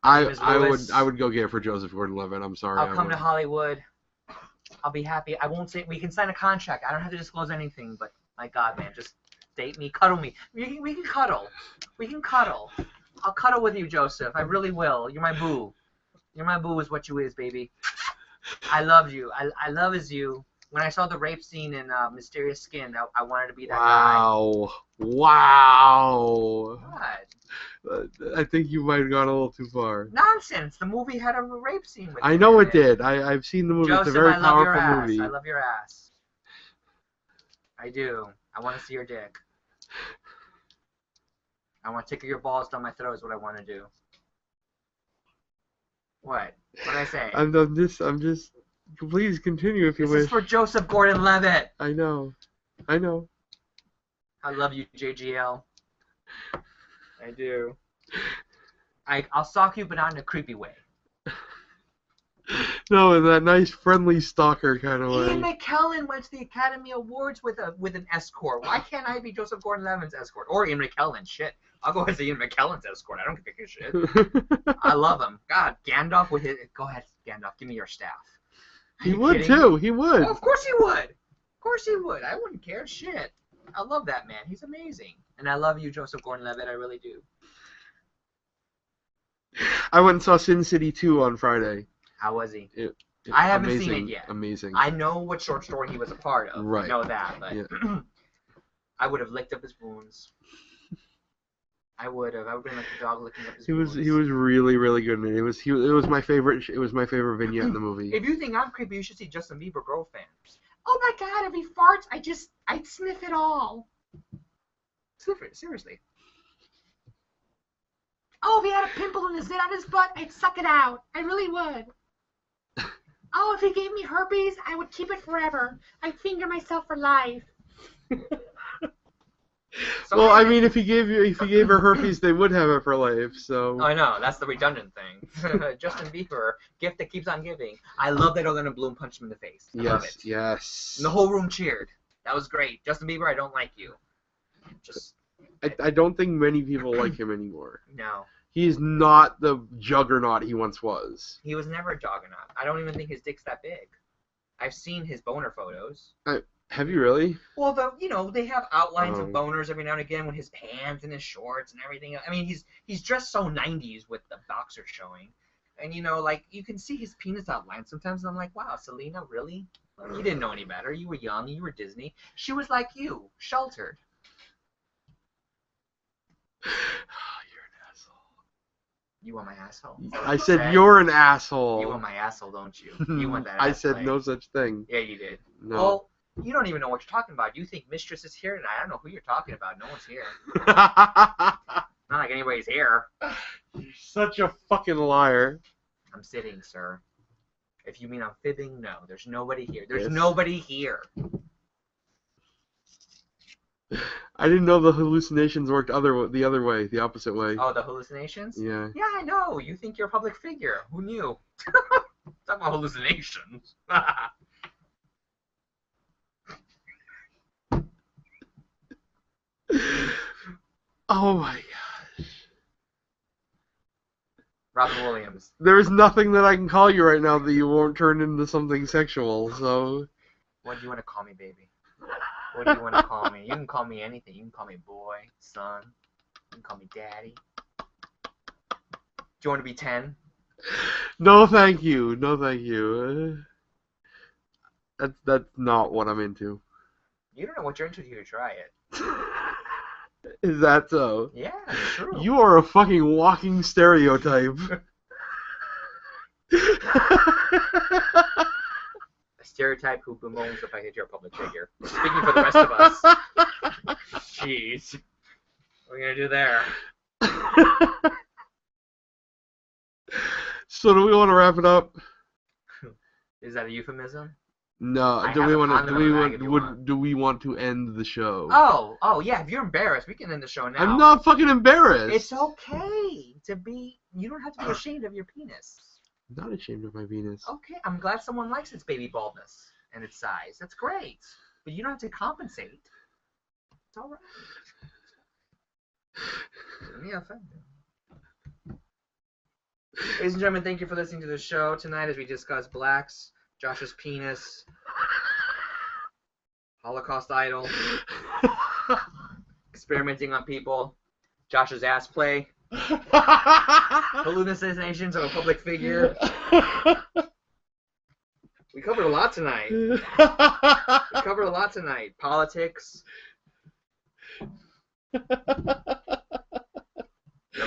I would go gay for Joseph Gordon-Levitt. I'm sorry. I'll come to Hollywood. I'll be happy. I won't say we can sign a contract. I don't have to disclose anything, but my God, man, just date me, cuddle me. We can cuddle. We can cuddle. I'll cuddle with you, Joseph. I really will. You're my boo. You're my boo is what you is, baby. I love you. I love as you. When I saw the rape scene in Mysterious Skin, I wanted to be that guy. Wow. What? I think you might have gone a little too far. Nonsense. The movie had a rape scene with I know it did. I've seen the movie. Joseph, it's a very I love powerful your movie. ass. I love your ass. I do. I want to see your dick. I want to tickle your balls down my throat is what I want to do. What? What did I say? I'm just. Please continue if you wish. This is for Joseph Gordon-Levitt. I know. I love you, JGL. I do. I'll stalk you, but not in a creepy way. No, in that nice, friendly stalker kind of way. Ian McKellen went to the Academy Awards with an escort. Why can't I be Joseph Gordon-Levitt's escort? Or Ian McKellen? Shit. I'll go as Ian McKellen's escort. I don't give a shit. I love him. God, Gandalf with his... Go ahead, Gandalf. Give me your staff. He would, too. He would. Well, of course he would. Of course he would. I wouldn't care. Shit. I love that man. He's amazing. And I love you, Joseph Gordon-Levitt. I really do. I went and saw Sin City 2 on Friday. How was he? I haven't amazing, seen it yet. Amazing. I know what short story he was a part of. Right. I know that, but Yeah. I would have licked up his wounds. I would have. I would have been like the dog licking up his wounds. He was really, really good in it. It was my favorite. It was my favorite vignette in the movie. If you think I'm creepy, you should see Justin Bieber girl fans. Oh my God! If he farts, I'd sniff it all. Sniff it, seriously. Oh, if he had a pimple in his zit on his butt, I'd suck it out. I really would. Oh, if he gave me herpes, I would keep it forever. I'd finger myself for life. Well, I mean, if he gave her herpes, they would have it for life. So. I know, that's the redundant thing. Justin Bieber, gift that keeps on giving. I love that Orlando Bloom punched him in the face. I love it. Yes. And the whole room cheered. That was great. Justin Bieber, I don't like you. I don't think many people like him anymore. No. He's not the juggernaut he once was. He was never a juggernaut. I don't even think his dick's that big. I've seen his boner photos. Have you really? Well, they have outlines of boners every now and again with his pants and his shorts and everything. I mean, he's dressed so 90s with the boxers showing. And, like, you can see his penis outline sometimes, and I'm like, wow, Selena, really? Well, you didn't know any better. You were young. You were Disney. She was like you, sheltered. You want my asshole? I said you're an asshole. You want my asshole, don't you? You want that I ass said play. no such thing. Yeah, you did. No. Well, you don't even know what you're talking about. You think Mistress is here tonight. I don't know who you're talking about. No one's here. Not like anybody's here. You're such a fucking liar. I'm sitting, sir. If you mean I'm fibbing, no. There's nobody here. There's Yes. nobody here. I didn't know the hallucinations worked the other way, the opposite way. Oh, the hallucinations? Yeah. Yeah, I know. You think you're a public figure. Who knew? Talk about hallucinations. Oh my gosh. Robin Williams. There's nothing that I can call you right now that you won't turn into something sexual, so... What do you want to call me, baby? What do you want to call me? You can call me anything. You can call me boy, son. You can call me daddy. Do you want to be 10? No, thank you. No, thank you. That's not what I'm into. You don't know what you're into till you try it. Is that so? Yeah, it's true. You are a fucking walking stereotype. A stereotype who bemoans the fact that you're a public figure. Speaking for the rest of us. Jeez. What are we going to do there? So do we want to wrap it up? Is that a euphemism? No. Do we want to end the show? Oh, yeah. If you're embarrassed, we can end the show now. I'm not fucking embarrassed. It's okay to be. You don't have to be ashamed of your penis. I'm not ashamed of my penis. Okay, I'm glad someone likes its baby baldness and its size. That's great. But you don't have to compensate. It's all right. Let me offend you. Ladies and gentlemen, thank you for listening to the show tonight as we discuss blacks, Josh's penis, Holocaust idol, experimenting on people, Josh's ass play, hallucinations of a public figure. We covered a lot tonight. Politics. The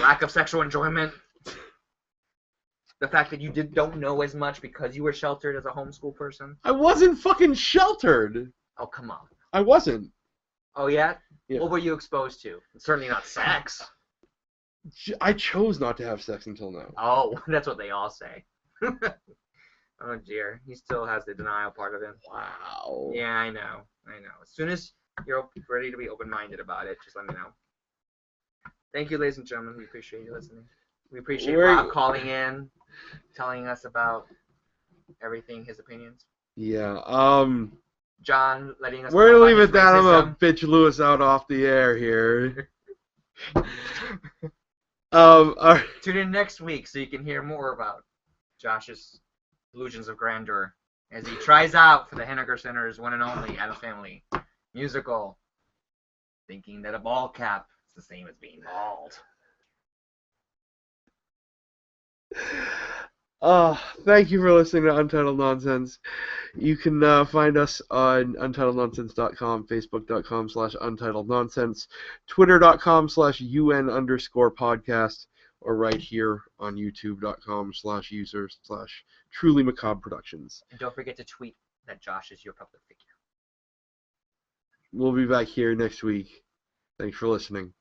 lack of sexual enjoyment. The fact that you don't know as much because you were sheltered as a homeschool person. I wasn't fucking sheltered. Oh, come on. I wasn't. Oh, yeah? Yeah. What were you exposed to? Certainly not sex. I chose not to have sex until now. Oh, that's what they all say. Oh, dear. He still has the denial part of him. Wow. Yeah, I know. As soon as you're ready to be open-minded about it, just let me know. Thank you, ladies and gentlemen. We appreciate you listening. We appreciate Rob calling in, telling us about everything, his opinions. Yeah. John letting us. We're gonna leave it that. I'm gonna bitch Lewis out off the air here. Right. Tune in next week so you can hear more about Josh's delusions of grandeur as he tries out for the Henniger Center's one and only Addams Family musical. thinking that a ball cap is the same as being bald. Thank you for listening to Untitled Nonsense. You can find us on untitlednonsense.com, facebook.com/untitlednonsense, twitter.com/UN_podcast, or right here on youtube.com/user/trulymacabre productions. And don't forget to tweet that Josh is your public figure. We'll be back here next week. Thanks for listening.